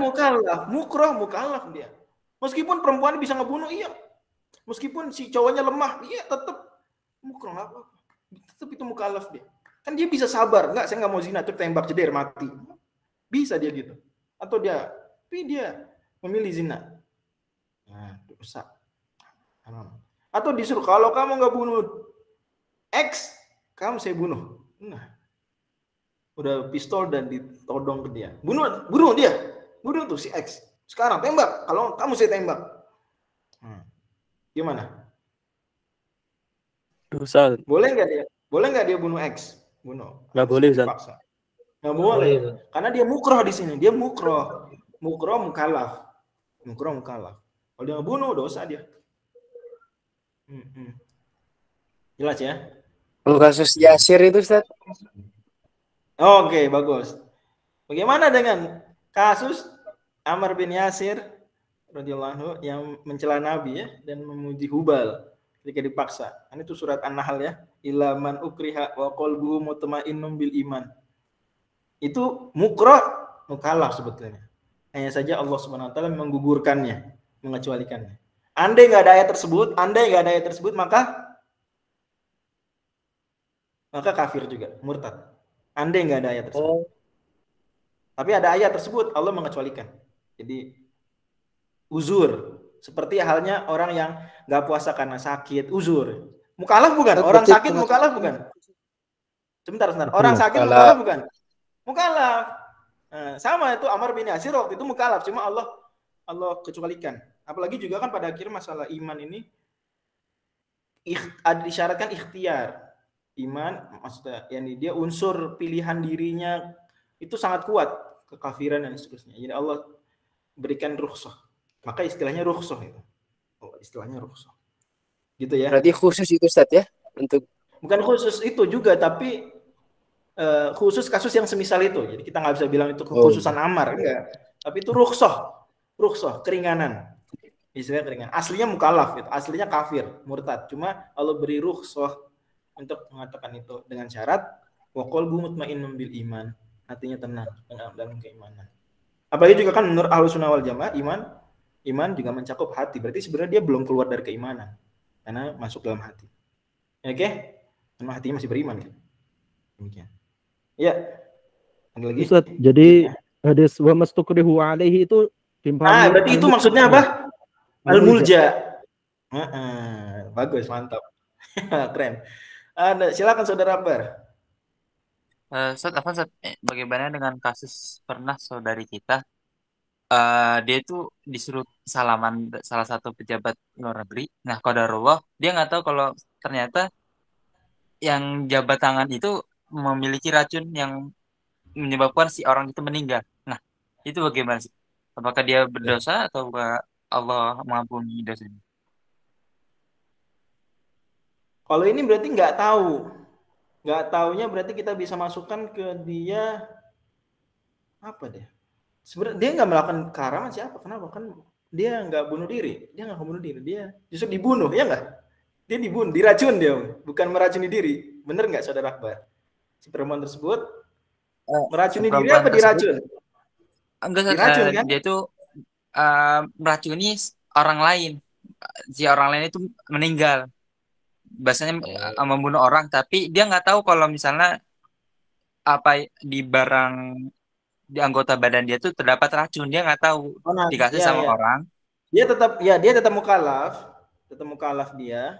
mukroh mukallaf dia. Meskipun perempuan bisa ngebunuh, iya. Meskipun si cowoknya lemah, iya tetap mukroh nggak apa-apa. Tetap itu mukallaf dia. Kan dia bisa sabar, enggak saya nggak mau zina, terus tembak jeder mati. Bisa dia gitu. Tapi dia memilih zina. Nah, dosa. Atau disuruh kalau kamu nggak bunuh X, kamu saya bunuh. Nah, udah pistol dan ditodong ke dia. Bunuh dia. Bunuh tuh si X. Sekarang tembak. Kalau kamu saya tembak. Gimana? Dosa. Boleh nggak dia bunuh X? Bunuh. Nggak boleh, Ustaz. Nggak boleh. Karena dia mukroh di sini. Dia mukroh. Mukroh mukallaf. Kalau dia ngebunuh dosa dia. Jelas ya? Kalau kasus Yasir itu, Ustaz? Oke, bagus. Bagaimana dengan kasus Ammar bin Yasir radhiyallahu anhu yang mencela Nabi ya dan memuji Hubal ketika dipaksa. Ini tuh surat An-Nahl ya. Illa man ukriha wa qalbuhu mutmainnun bil iman. Itu mukroh mukallaf sebetulnya. Hanya saja Allah Subhanahu wa taala menggugurkannya, mengecualikannya. Andai nggak ada ayat tersebut, maka kafir juga, murtad. Andai nggak ada ayat tersebut. Tapi ada ayat tersebut, Allah mengecualikan. Jadi uzur, seperti halnya orang yang nggak puasa karena sakit, uzur. Mukallaf bukan? Orang sakit mukallaf bukan? Sebentar. Orang sakit mukallaf bukan? Mukallaf. Nah, sama itu Ammar bin Yasir waktu itu mukallaf, cuma Allah kecualikan. Apalagi juga kan pada akhirnya masalah iman ini disyaratkan ikhtiar. Iman maksudnya yani dia unsur pilihan dirinya itu sangat kuat, kekafiran dan seterusnya. Jadi Allah berikan rukhsah. Maka istilahnya rukhsah itu. Gitu ya. Berarti khusus itu, Ustaz ya? Bukan khusus itu juga, tapi khusus kasus yang semisal itu. Jadi kita nggak bisa bilang itu kekhususan Ammar, enggak. Tapi itu rukhsah, keringanan. Istilahnya keringanan. Aslinya mukallaf itu, aslinya kafir, murtad. Cuma Allah beri rukhsah untuk mengatakan itu dengan syarat wa qalbu mutmainnun bil iman. Hatinya tenang dalam keimanan. Apalagi juga kan menurut Ahlussunnah wal Jamaah iman juga mencakup hati. Berarti sebenarnya dia belum keluar dari keimanan karena masuk dalam hati. Oke? Karena hatinya masih beriman gitu. Demikian. Ya. Ada lagi? Ustaz, jadi hadis wa mastukrihu alaihi itu timpal. Berarti itu maksudnya apa? Al-mulja. Bagus, mantap. Keren. Silakan Saudara Akbar. Ustaz, bagaimana dengan kasus pernah saudari kita dia itu disuruh salaman salah satu pejabat luar negeri. Nah, qadarullah dia nggak tahu kalau ternyata yang jabat tangan itu memiliki racun yang menyebabkan si orang itu meninggal. Nah, itu bagaimana sih? Apakah dia berdosa atau Allah mengampuni dosanya? Kalau ini berarti nggak tahu. Nggak taunya berarti kita bisa masukkan ke dia apa deh? Sebenarnya dia nggak melakukan keharaman siapa? Kenapa? Kan dia nggak bunuh diri. Dia nggak bunuh diri. Dia justru dibunuh, ya nggak? Dia dibunuh, diracun dia, bukan meracuni diri. Bener nggak, Saudara Akbar? Si perempuan tersebut meracuni diri apa diracun? Enggak, diracun, kan? Dia itu meracuni orang lain. Si orang lain itu meninggal. Bahasanya membunuh orang, tapi dia nggak tahu kalau misalnya apa di anggota badan dia tuh terdapat racun. Dia nggak tahu. Dikasih sama orang. Dia tetap mukallaf dia.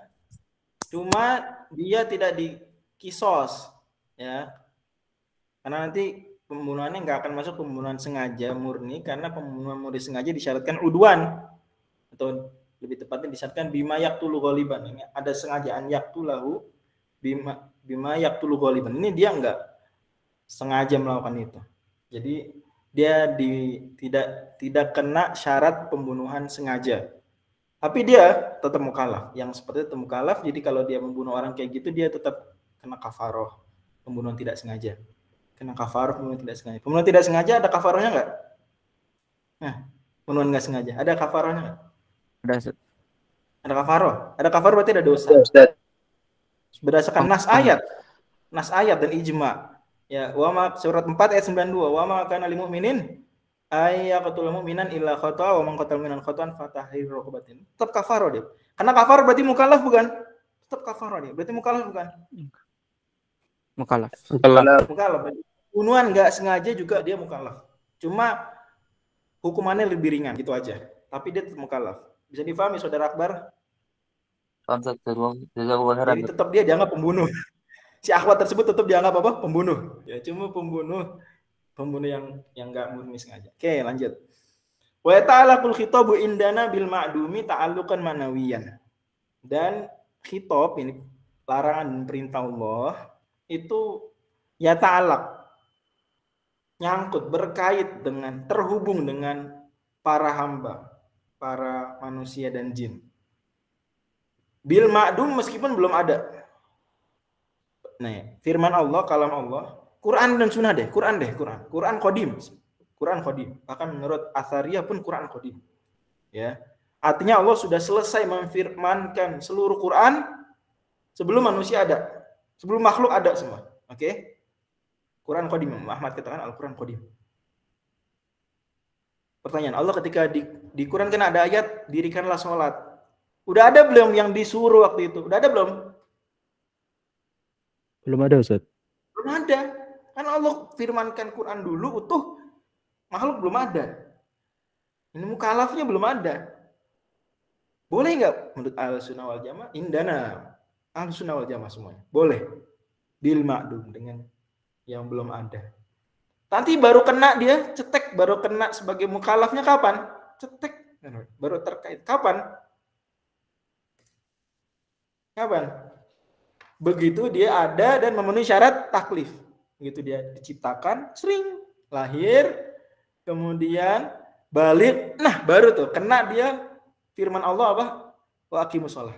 Cuma dia tidak dikisos, ya. Karena nanti pembunuhannya nggak akan masuk pembunuhan sengaja murni, karena pembunuhan murni sengaja disyaratkan udwan, atau lebih tepatnya disyaratkan bima yaqtulu ghaliban. Ini ada sengajaan yaqtulahu bima yaqtulu ghaliban. Ini dia nggak sengaja melakukan itu. Jadi dia tidak kena syarat pembunuhan sengaja. Tapi dia tetap mukallaf. Yang seperti itu mukallaf. Jadi kalau dia membunuh orang kayak gitu, dia tetap kena kafaroh pembunuhan tidak sengaja. Kena kafaroh pembunuhan tidak sengaja. Pembunuhan tidak sengaja ada kafarohnya nggak? Nah, pembunuhan nggak sengaja ada kafarohnya nggak? Ada kafaroh. Ada kafaroh berarti ada dosa. Berdasarkan nas ayat dan ijma. Ya, surat 4 ayat 92. Wa ma kana lil mu'minin ayyaqtul mu'minan illa khata wa man qatal minan khata'an fatahriru raqabatin. Tetap kafarah dia. Karena kafarah berarti mukallaf bukan? Tetap kafarah dia. Berarti mukallaf bukan? Mukallaf. Pembunuhan enggak sengaja juga dia mukallaf. Cuma hukumannya lebih ringan gitu aja. Tapi dia tetap mukallaf. Bisa difahami Saudara Akbar? Ustaz. Jazakallahu khairan. Jadi tetap dia dianggap pembunuh. Si akhwat tersebut tetap dianggap apa? Pembunuh. Ya cuma pembunuh yang enggak murni sengaja. Oke, lanjut. Wa ta'alaqul khitabu indana bil ma'dumi ta'alluqan manawiyan. Dan khitab ini larangan dan perintah Allah itu ya ta'alaq, nyangkut, berkait dengan, terhubung dengan para hamba, para manusia dan jin. Bil ma'dum meskipun belum ada. Nah, firman Allah, kalam Allah, Quran dan sunnah deh, Quran qadim. Bahkan menurut Athariyah pun Quran qadim. Ya. Artinya Allah sudah selesai memfirmankan seluruh Quran sebelum manusia ada. Sebelum makhluk ada semua. Oke? Quran qadim. Ahmad katakan Al-Quran qadim. Pertanyaan, Allah ketika di Quran kan ada ayat dirikanlah sholat. Udah ada belum yang disuruh waktu itu? Udah ada belum? Belum ada, Ustaz. Belum ada. Kan Allah firmankan Quran dulu utuh, makhluk belum ada. Ini mukallafnya belum ada. Boleh nggak menurut Ahlussunnah wal Jamaah? Indana Ahlussunnah wal Jamaah semuanya. Boleh. Bil ma'dum dengan yang belum ada. Nanti baru kena dia, cetek, baru kena sebagai mukallafnya kapan? Cetek, baru terkait. Kapan? Begitu dia ada dan memenuhi syarat taklif. Begitu dia diciptakan, sering lahir, kemudian balik, nah baru tuh kena dia firman Allah apa? Wa aqimus shalah.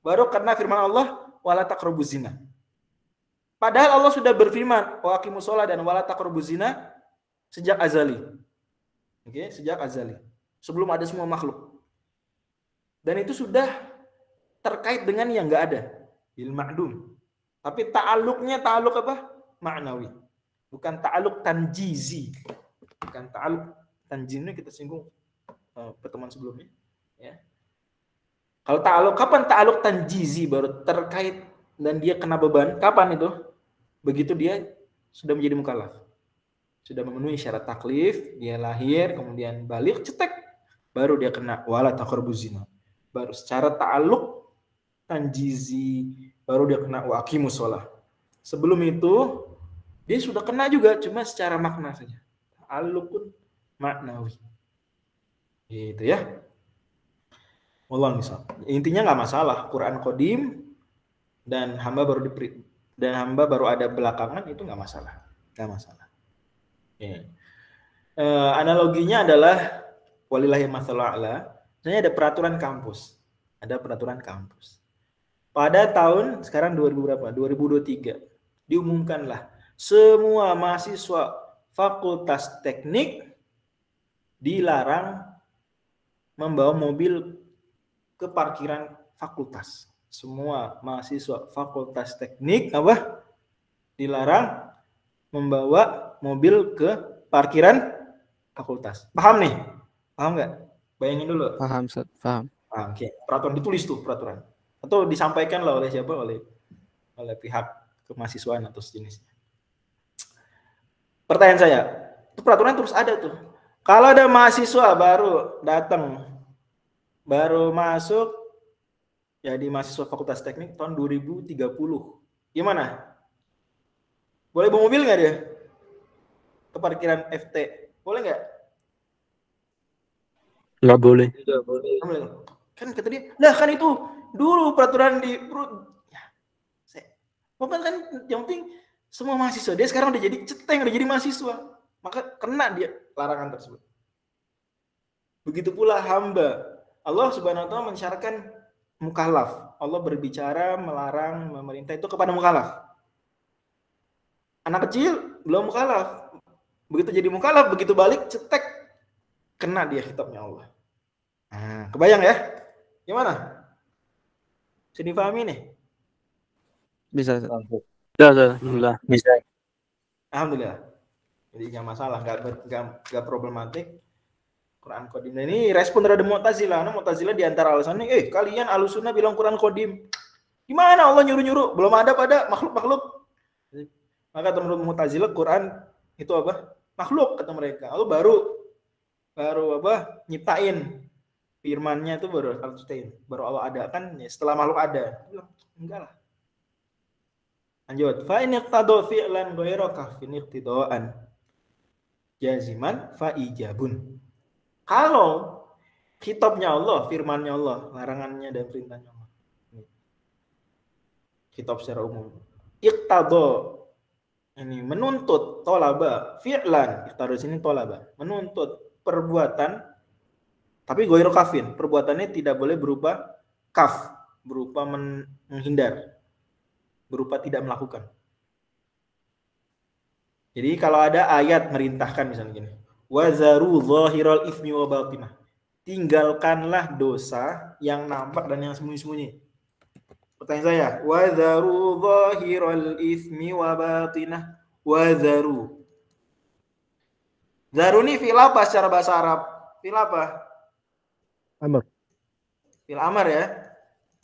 Baru kena firman Allah wala taqrabuz zina. Padahal Allah sudah berfirman wa aqimus shalah dan wala taqrabuz zina sejak azali. Oke, sejak azali. Sebelum ada semua makhluk. Dan itu sudah terkait dengan yang enggak ada, bil ma'dum. Tapi ta'alluq apa? Ma'nawi. Bukan ta'alluq tanjizi. Bukan ta'alluq tanjizi, kita singgung pertemuan sebelumnya, ya. Kalau ta'alluq, kapan ta'alluq tanjizi baru terkait dan dia kena beban? Kapan itu? Begitu dia sudah menjadi mukallaf. Sudah memenuhi syarat taklif, dia lahir, kemudian balik, cetek, baru dia kena wala taqrabuz zina. Baru secara ta'alluq tanjizi, baru dia kena wa aqimus shalah. Sebelum itu dia sudah kena juga, cuma secara makna saja. Ta'alluqun maknawi. Gitu ya. Wallahu misal. Intinya nggak masalah. Quran qadim dan hamba baru ada belakangan, itu nggak masalah. Nggak masalah. Ya. Analoginya adalah walillahi matsalul a'la. Misalnya ada peraturan kampus. Pada tahun sekarang 2023 diumumkanlah semua mahasiswa fakultas teknik dilarang membawa mobil ke parkiran fakultas. Semua mahasiswa fakultas teknik dilarang membawa mobil ke parkiran fakultas. Paham nih? Paham nggak? Bayangin dulu. Paham, Ustaz. Paham. Oke. Peraturan ditulis tuh peraturan. Atau disampaikan lah oleh siapa? Oleh pihak kemahasiswaan atau sejenisnya. Pertanyaan saya, itu peraturan terus ada tuh. Kalau ada mahasiswa baru datang, baru masuk jadi mahasiswa fakultas teknik tahun 2030, gimana? Boleh bawa mobil nggak dia ke parkiran FT? Boleh nggak? Nggak boleh. Kan kata dia, lah kan itu dulu peraturan di ya, pokoknya kan yang penting semua mahasiswa, dia sekarang udah jadi ceteng, udah jadi mahasiswa, maka kena dia larangan tersebut. Begitu pula hamba, Allah Subhanahu wa taala mensyaratkan mukallaf. Allah berbicara melarang memerintah itu kepada mukallaf. Anak kecil belum mukallaf. Begitu jadi mukallaf, begitu balik cetek, kena dia khitabnya Allah. Nah, kebayang ya? Gimana? Bisa dipahami nih? Bisa. Alhamdulillah. Bisa. Alhamdulillah. Jadi nggak masalah, nggak problematik. Quran qadim. Nah, ini respon terhadap Mu'tazilah. Nah, Mu'tazilah di antara alasannya, kalian Ahlussunnah bilang Quran qadim. Gimana Allah nyuruh-nyuruh? Belum ada pada makhluk-makhluk. Maka teman-teman Mu'tazilah Quran itu apa? Makhluk kata mereka. Allah baru nyiptain. firman-Nya itu baru baru Allah ada kan ya, setelah makhluk ada. Enggak lah. Lanjut. Fa in iqtadu fi'lan ghairu kafin iqtidaan jaziman fa ijabun. Kalau kitabnya Allah, firman-Nya Allah, larangannya dan perintahnya Allah. Kitab secara umum. Iqtadu ini menuntut tolaba fi'lan. Iqtadu sini tolaba, menuntut perbuatan tapi ghairu kafin. Perbuatannya tidak boleh berupa kaf, berupa menghindar, berupa tidak melakukan. Jadi kalau ada ayat merintahkan misalnya gini, wazaru zahiral itsmi wa batinah. Tinggalkanlah dosa yang nampak dan yang sembunyi-sembunyi. Pertanyaan saya, wazaru zahiral itsmi wa batinah. Wazaru. Zaru ini fi'il apa secara bahasa Arab? Fi'il apa? Amr. Fi'il amar ya.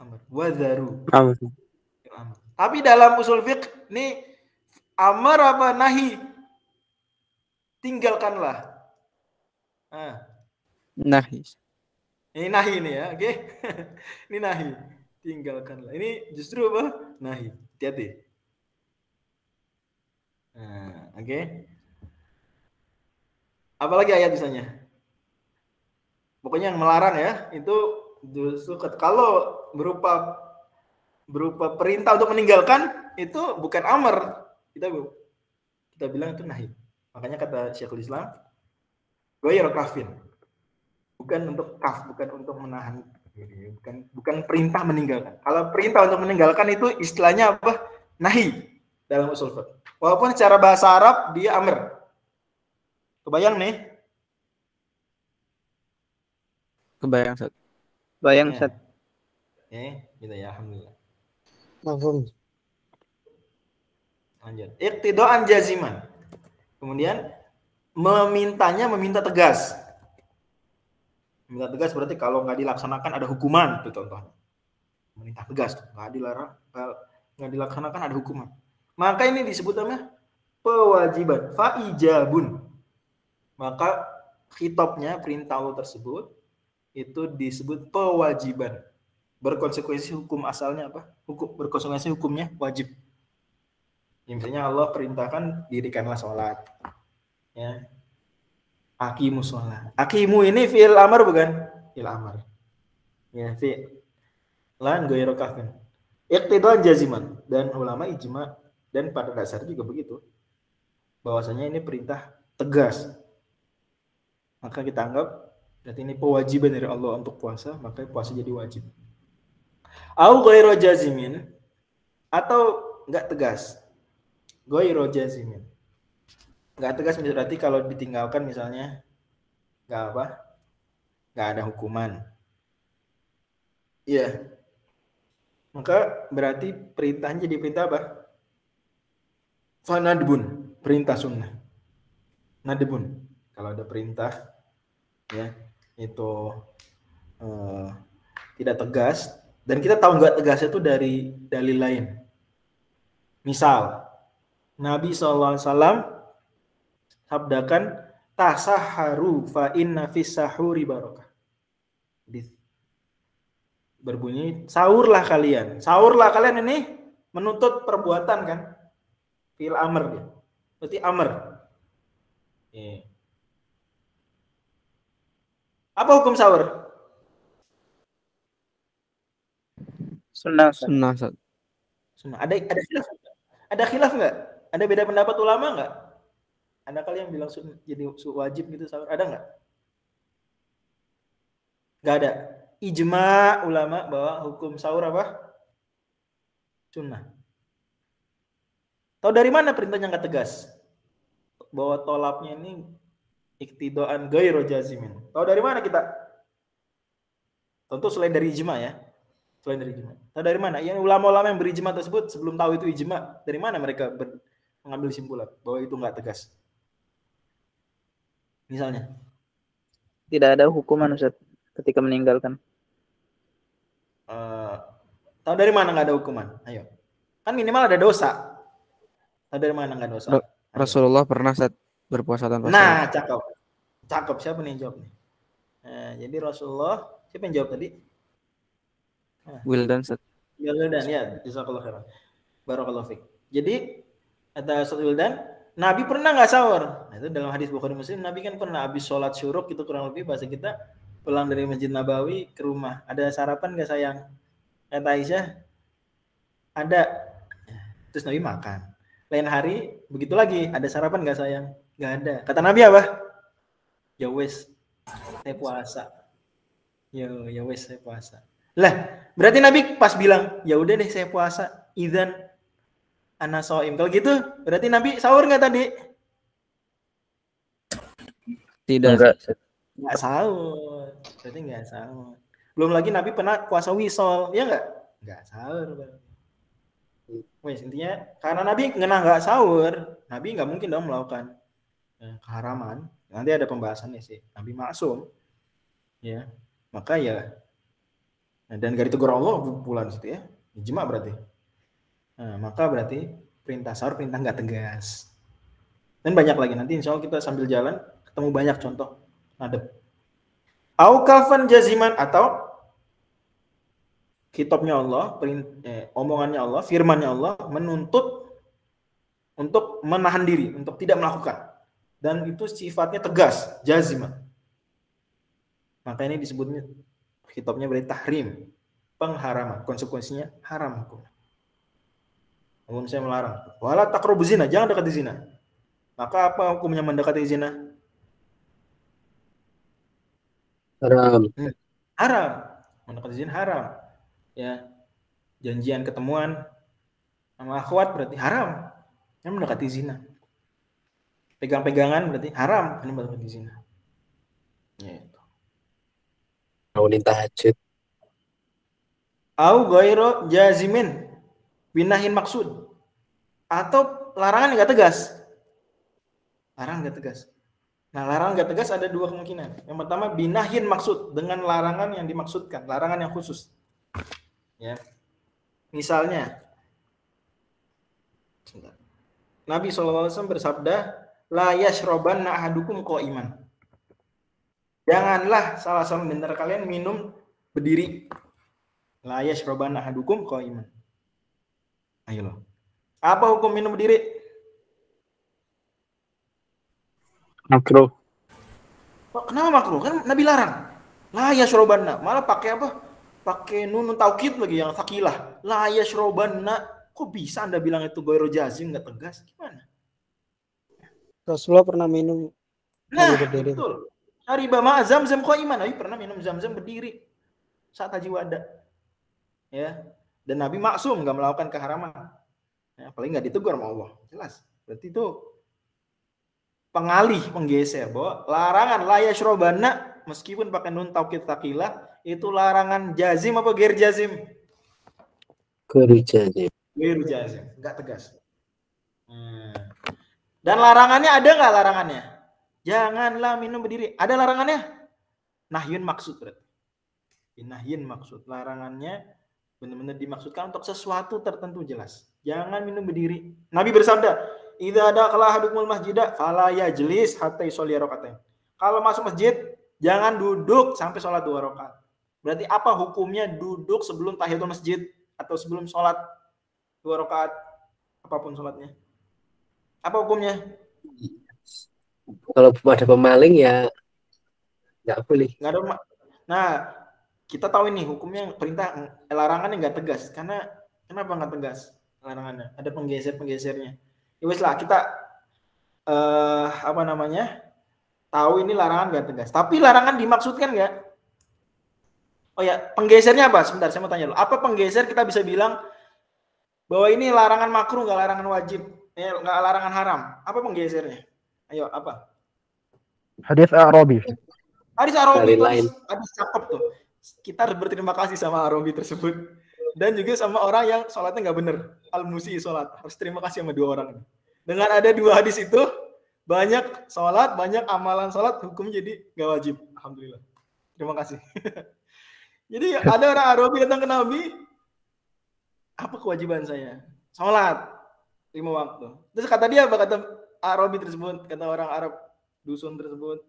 Amar. Wazaru. Amr. Tapi dalam usul fiqh ini amar apa nahi? Tinggalkanlah. Nahi. Ini nahi ini ya, oke? Ini nahi. Tinggalkanlah. Ini justru apa? Nahi. Hati-hati. Oke. Apalagi ayat misalnya? Pokoknya yang melarang ya, itu justru kalau berupa perintah untuk meninggalkan itu bukan amar, kita bilang itu nahi. Makanya kata Syekhul Islam, ghairu kafin, bukan untuk kaf, bukan untuk menahan, bukan perintah meninggalkan. Kalau perintah untuk meninggalkan itu istilahnya apa? Nahi dalam usul fiqh. Walaupun secara bahasa Arab dia amr. Kebayang nih? Kebayang, Ustaz. Bayang, Ustaz. Gitu ya, alhamdulillah. Mafhum. Lanjut. Iqtidaan jaziman. Kemudian meminta tegas. Meminta tegas berarti kalau nggak dilaksanakan ada hukuman, itu contohnya. Meminta tegas, nggak dilarang, nggak dilaksanakan ada hukuman. Maka ini disebut namanya pewajiban, faijabun. Maka khitabnya perintah Allah tersebut itu disebut pewajiban. Berkonsekuensi hukum asalnya apa? Berkonsekuensi hukumnya wajib. Ya, misalnya Allah perintahkan dirikanlah sholat. Ya. Aqimu sholat. Aqimu ini fi'il amar bukan? Fi'il amar. Ya, fi'il lan ghairu kafin. Iqtidaan jaziman, dan ulama ijma dan pada dasar juga begitu. Bahwasanya ini perintah tegas. Maka kita anggap berarti ini kewajiban dari Allah untuk puasa, maka puasa jadi wajib. Au ghairu jazimin, atau enggak tegas. Ghairu jazimin. Enggak tegas berarti kalau ditinggalkan misalnya enggak apa? Enggak ada hukuman. Iya. Maka berarti perintahnya jadi perintah apa? Fanadbun, perintah sunnah. Nadbun. Kalau ada perintah ya itu tidak tegas, dan kita tahu nggak tegasnya itu dari dalil lain. Misal Nabi SAW sabdakan tasaharu fa inna fis sahuri barakah. Berbunyi sahurlah kalian. Sahurlah kalian ini menuntut perbuatan kan? Fi'il amr dia. Berarti amr. Apa hukum sahur? Sunnah. Sunnah, Ustaz. Sunnah. Ada khilaf? Ada khilaf nggak? Ada beda pendapat ulama nggak? Ada kali yang bilang jadi wajib gitu sahur? Ada nggak? Nggak ada. Ijma ulama bahwa hukum sahur apa? Sunnah. Tahu dari mana perintahnya nggak tegas? Bahwa tolapnya ini iktidaan ghairu jazimin. Tahu dari mana kita? Tentu selain dari ijma ya. Selain dari ijma. Tahu dari mana? Yang ulama-ulama yang berijma tersebut sebelum tahu itu ijma, dari mana mereka mengambil simpulan bahwa itu nggak tegas? Misalnya? Tidak ada hukuman, Ustaz, ketika meninggalkan. Tahu dari mana nggak ada hukuman? Ayo. Kan minimal ada dosa. Tahu dari mana nggak dosa? Rasulullah pernah saat berpuasa tanpa Nah, cakep. Cakep. Siapa nih yang jawab nih? Nah, jadi Rasulullah Siapa yang jawab tadi? Wildan Ustaz. Wildan ya, jazakallahu khairan. Barakallahu fiik. Jadi kata Ustaz Wildan, Nabi pernah nggak sahur? Nah, itu dalam hadis Bukhari Muslim, Nabi kan pernah habis sholat syuruk itu kurang lebih bahasa kita pulang dari Masjid Nabawi ke rumah. Ada sarapan nggak sayang? Kata Aisyah, ada. Terus Nabi makan. Lain hari begitu lagi, ada sarapan nggak sayang? Nggak ada. Kata Nabi apa? Ya wes, saya puasa. Ya wes, saya puasa. Lah, berarti Nabi pas bilang, ya udah deh saya puasa. Idzan ana shaim. Kalau gitu, berarti Nabi sahur nggak tadi? Tidak. Nggak sahur. Berarti nggak sahur. Belum lagi Nabi pernah puasa wisol, ya nggak? Nggak sahur. Wes, intinya karena Nabi nggak sahur, Nabi nggak mungkin dong melakukan keharaman. Nanti ada pembahasannya sih. Nabi maksum, ya. Maka ya. Dan gak ditegur Allah bulan situ ya. Ijma berarti. Nah, maka berarti perintah sahur perintah nggak tegas. Dan banyak lagi nanti insya Allah kita sambil jalan ketemu banyak contoh ngadep. Aukafan jaziman atau kitabnya Allah, omongannya Allah, firmannya Allah menuntut untuk menahan diri, untuk tidak melakukan. Dan itu sifatnya tegas, jaziman. Maka ini disebutnya kitabnya berarti tahrim, pengharaman, konsekuensinya haram hukum. Namun saya melarang, wala taqrabu zina, jangan dekati zina. Maka apa hukumnya mendekati zina? Haram. Haram. Mendekati zina haram. Ya. Janjian ketemuan sama akhwat berarti haram. Yang mendekati zina. Pegang-pegangan berarti haram, ini mendekati zina. Ya. Bangunin tahajud. Au ghairu jazimin binahin maksud. Atau larangan nggak tegas. Larangan nggak tegas. Nah, larangan nggak tegas ada dua kemungkinan. Yang pertama binahin maksud, dengan larangan yang dimaksudkan, larangan yang khusus. Ya. Misalnya Nabi SAW bersabda, la yashrabanna ahadukum qa'iman. Janganlah salah seorang di antara kalian minum berdiri. La yashrabanna ahadukum qa'iman. Ayo loh. Apa hukum minum berdiri? Makruh. Kenapa makruh? Kan Nabi larang. La yashrabanna. Malah pakai apa? Pakai nunun taukid lagi yang sakilah. La yashrabanna. Kok bisa Anda bilang itu ghairu jazim, enggak tegas? Gimana? Rasulullah pernah minum berdiri. Betul. Syariba ma zam-zam qa'iman. Nabi pernah minum zam-zam berdiri saat haji wada. Ya. Dan Nabi maksum enggak melakukan keharaman. Ya, apalagi enggak ditegur sama Allah. Jelas. Berarti itu pengalih, penggeser bahwa larangan la yashrabanna meskipun pakai nun taukid tsaqilah itu larangan jazim apa ghair jazim? Ghair jazim. Ghair jazim, enggak tegas. Dan larangannya ada enggak larangannya? Janganlah minum berdiri. Ada larangannya? Nahyun maksud berarti. Nahyun maksud. Larangannya benar-benar dimaksudkan untuk sesuatu tertentu jelas. Jangan minum berdiri. Nabi bersabda, "Idza dakhala ahadukumul masjida fala yajlis hatta yusalli raka'atain." Kalau masuk masjid, jangan duduk sampai sholat 2 rakaat. Berarti apa hukumnya duduk sebelum tahiyatul masjid atau sebelum sholat 2 rakaat apapun sholatnya? Apa hukumnya? Kalau ada pemaling ya nggak boleh. Nggak ada. Nah, kita tahu ini hukumnya perintah larangannya nggak tegas. Karena kenapa nggak tegas larangannya? Ada penggeser-penggesernya. Ya wes lah kita tahu ini larangan nggak tegas. Tapi larangan dimaksudkan nggak? Oh ya, penggesernya apa? Sebentar, saya mau tanya dulu. Apa penggeser kita bisa bilang bahwa ini larangan makruh nggak larangan wajib? Nggak larangan haram. Apa penggesernya? Ayo, apa? Hadis Arabi. Hadis Arabi itu hadis cakep tuh. Kita harus berterima kasih sama Arabi tersebut. Dan juga sama orang yang sholatnya nggak bener. Al-Musi sholat. Harus terima kasih sama 2 orang. Dengan ada 2 hadis itu, banyak sholat, banyak amalan sholat, hukum jadi nggak wajib. Alhamdulillah. Terima kasih. Jadi ada orang Arabi datang ke Nabi, apa kewajiban saya? Sholat 5 waktu. Terus kata dia apa? Kata Arabi tersebut, kata orang Arab dusun tersebut,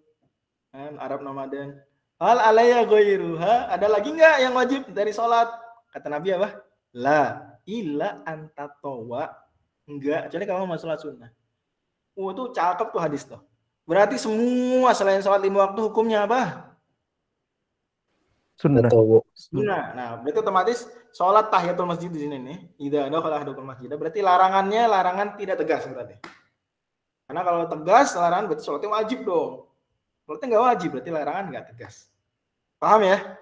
kan Arab nomaden, Hal alayya ghairuha, ada lagi nggak yang wajib dari sholat? Kata Nabi apa? La illa antatowa, enggak, kecuali kalau mau sholat sunnah. Tuh cakep tuh hadis tuh. Berarti semua selain sholat 5 waktu hukumnya apa? Sunnah. Sunnah. Nah, berarti otomatis sholat tahiyatul masjid di sini nih. Idza dakhala ahadukum masjid. Berarti larangannya larangan tidak tegas berarti. Karena kalau tegas larangan berarti sholatnya wajib dong. Sholatnya nggak wajib berarti larangan nggak tegas. Paham ya?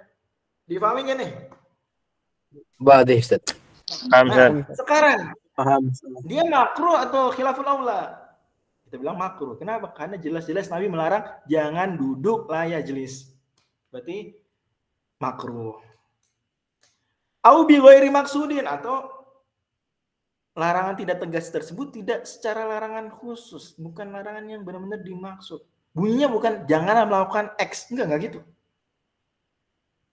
Dipahami nggak nih? Badih, Ustaz. Paham, Ustaz. Sekarang Paham. dia makruh atau khilaful aula? Kita bilang makruh. Kenapa? Karena jelas-jelas Nabi melarang jangan duduk la yajlis. Berarti makruh. Au bi ghairi maksudin, atau larangan tidak tegas tersebut tidak secara larangan khusus, bukan larangan yang benar-benar dimaksud. Bunyinya bukan jangan melakukan X, enggak gitu.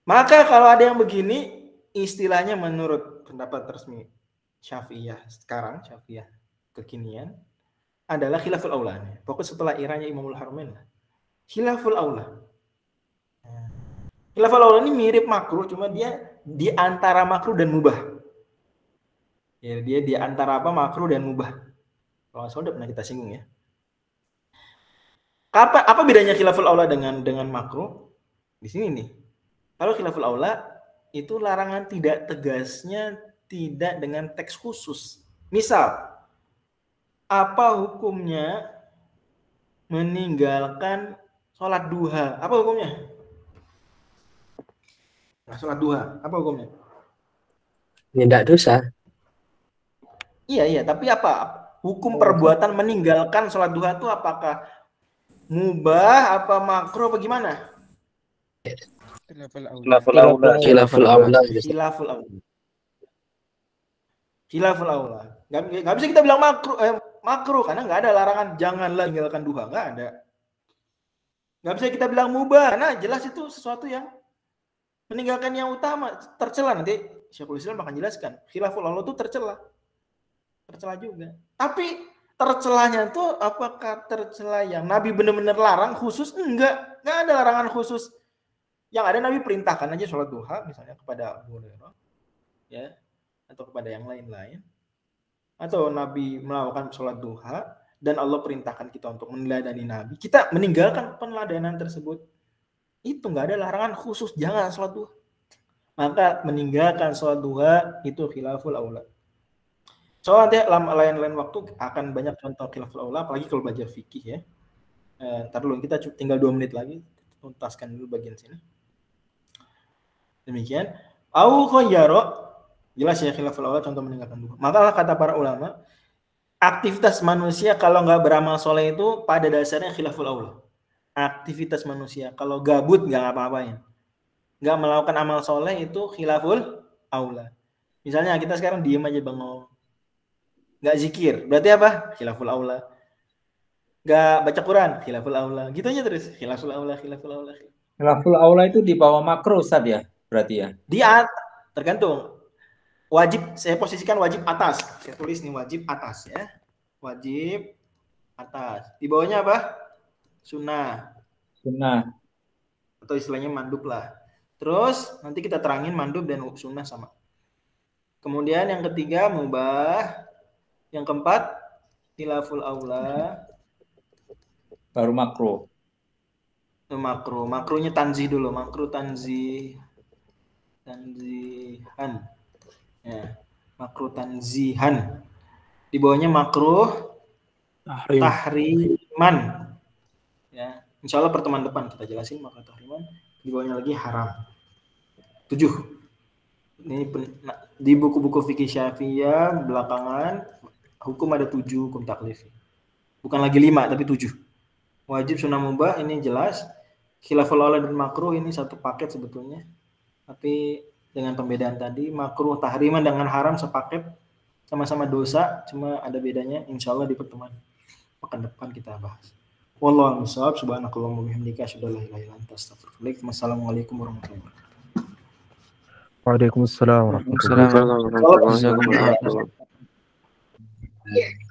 Maka kalau ada yang begini, istilahnya menurut pendapat resmi Syafi'iyah sekarang, Syafi'iyah kekinian, adalah khilaful aula. Pokoknya setelah eranya Imamul Haramain lah. Khilaful aula. Khilaful aula ini mirip makruh, cuma dia di antara makruh dan mubah. Ya, dia di antara apa makruh dan mubah. Kalau soal udah pernah kita singgung ya. Apa bedanya khilaful aula dengan makruh? Di sini nih. Kalau khilaful aula itu larangan tidak tegasnya tidak dengan teks khusus. Misal, apa hukumnya meninggalkan sholat duha? Apa hukumnya? Nah, sholat duha, apa hukumnya? Tidak dosa. Iya, tapi apa? Hukum perbuatan meninggalkan sholat duha itu apakah mubah, apa makruh, apa gimana? Khilaful aula. Khilaful aula. Khilaful aula. Khilaful aula. Nggak bisa kita bilang makruh karena nggak ada larangan janganlah meninggalkan duha, nggak ada. Nggak bisa kita bilang mubah karena jelas itu sesuatu yang meninggalkan yang utama, tercela. Nanti Syekhul Islam akan jelaskan khilaful aula itu tercela juga. Tapi tercelanya itu apakah tercela yang Nabi benar-benar larang khusus? Enggak ada larangan khusus. Yang ada Nabi perintahkan aja sholat duha misalnya kepada Abu Hurairah, ya, atau kepada yang lain-lain. Atau Nabi melakukan sholat duha dan Allah perintahkan kita untuk meneladani Nabi. Kita meninggalkan peneladanan tersebut. Itu nggak ada larangan khusus jangan sholat duha. Maka meninggalkan sholat duha itu khilaful aula. So nanti lain-lain waktu akan banyak contoh khilaful aula, apalagi kalau belajar fikih ya. Ntar dulu kita tinggal 2 menit lagi, tuntaskan dulu bagian sini. Demikian. Au khayyaro, jelas ya khilaful aula contoh meninggalkan duha. Maka kata para ulama, aktivitas manusia kalau nggak beramal soleh itu pada dasarnya khilaful aula. Aktivitas manusia kalau gabut nggak ngapa-ngapain, nggak melakukan amal soleh itu khilaful aula. Misalnya kita sekarang diem aja bengong, nggak zikir, berarti apa? Khilaful aula. Nggak baca Quran, khilaful aula. Gitu aja terus, khilaful aula, khilaful aula. Khilaful aula itu di bawah makruh, Ustaz ya? Berarti ya? Tergantung. Wajib, saya posisikan wajib atas. Saya tulis nih wajib atas ya. Wajib atas. Di bawahnya apa? Sunnah. Atau istilahnya mandub lah. Terus nanti kita terangin mandub dan sunnah sama. Kemudian yang ketiga mubah. Yang keempat khilaful aula. Baru makruh. Makruhnya tanzih dulu. Makruh tanzihan. Ya. Makruh tanzihan. Di bawahnya makruh tahriman. Ya, insya Allah pertemuan depan kita jelasin makruh tahriman. Di bawahnya lagi haram. 7. Ini di buku-buku fikih Syafi'iyah belakangan hukum ada 7 hukum taklif. Bukan lagi 5 tapi 7. Wajib, sunnah, mubah ini jelas. Khilaful aula dan makruh ini satu paket sebetulnya. Tapi dengan pembedaan tadi, makruh tahriman dengan haram sepaket, sama-sama dosa, cuma ada bedanya. Insya Allah di pertemuan pekan depan kita bahas. Wallahu a'lam bishawab. Subhanakallahumma wa bihamdika asyhadu an la ilaha illa anta astaghfiruka wa atubu ilaik. Wassalamualaikum warahmatullahi wabarakatuh. Waalaikumsalam warahmatullahi wabarakatuh. Waalaikumsalam warahmatullahi wabarakatuh.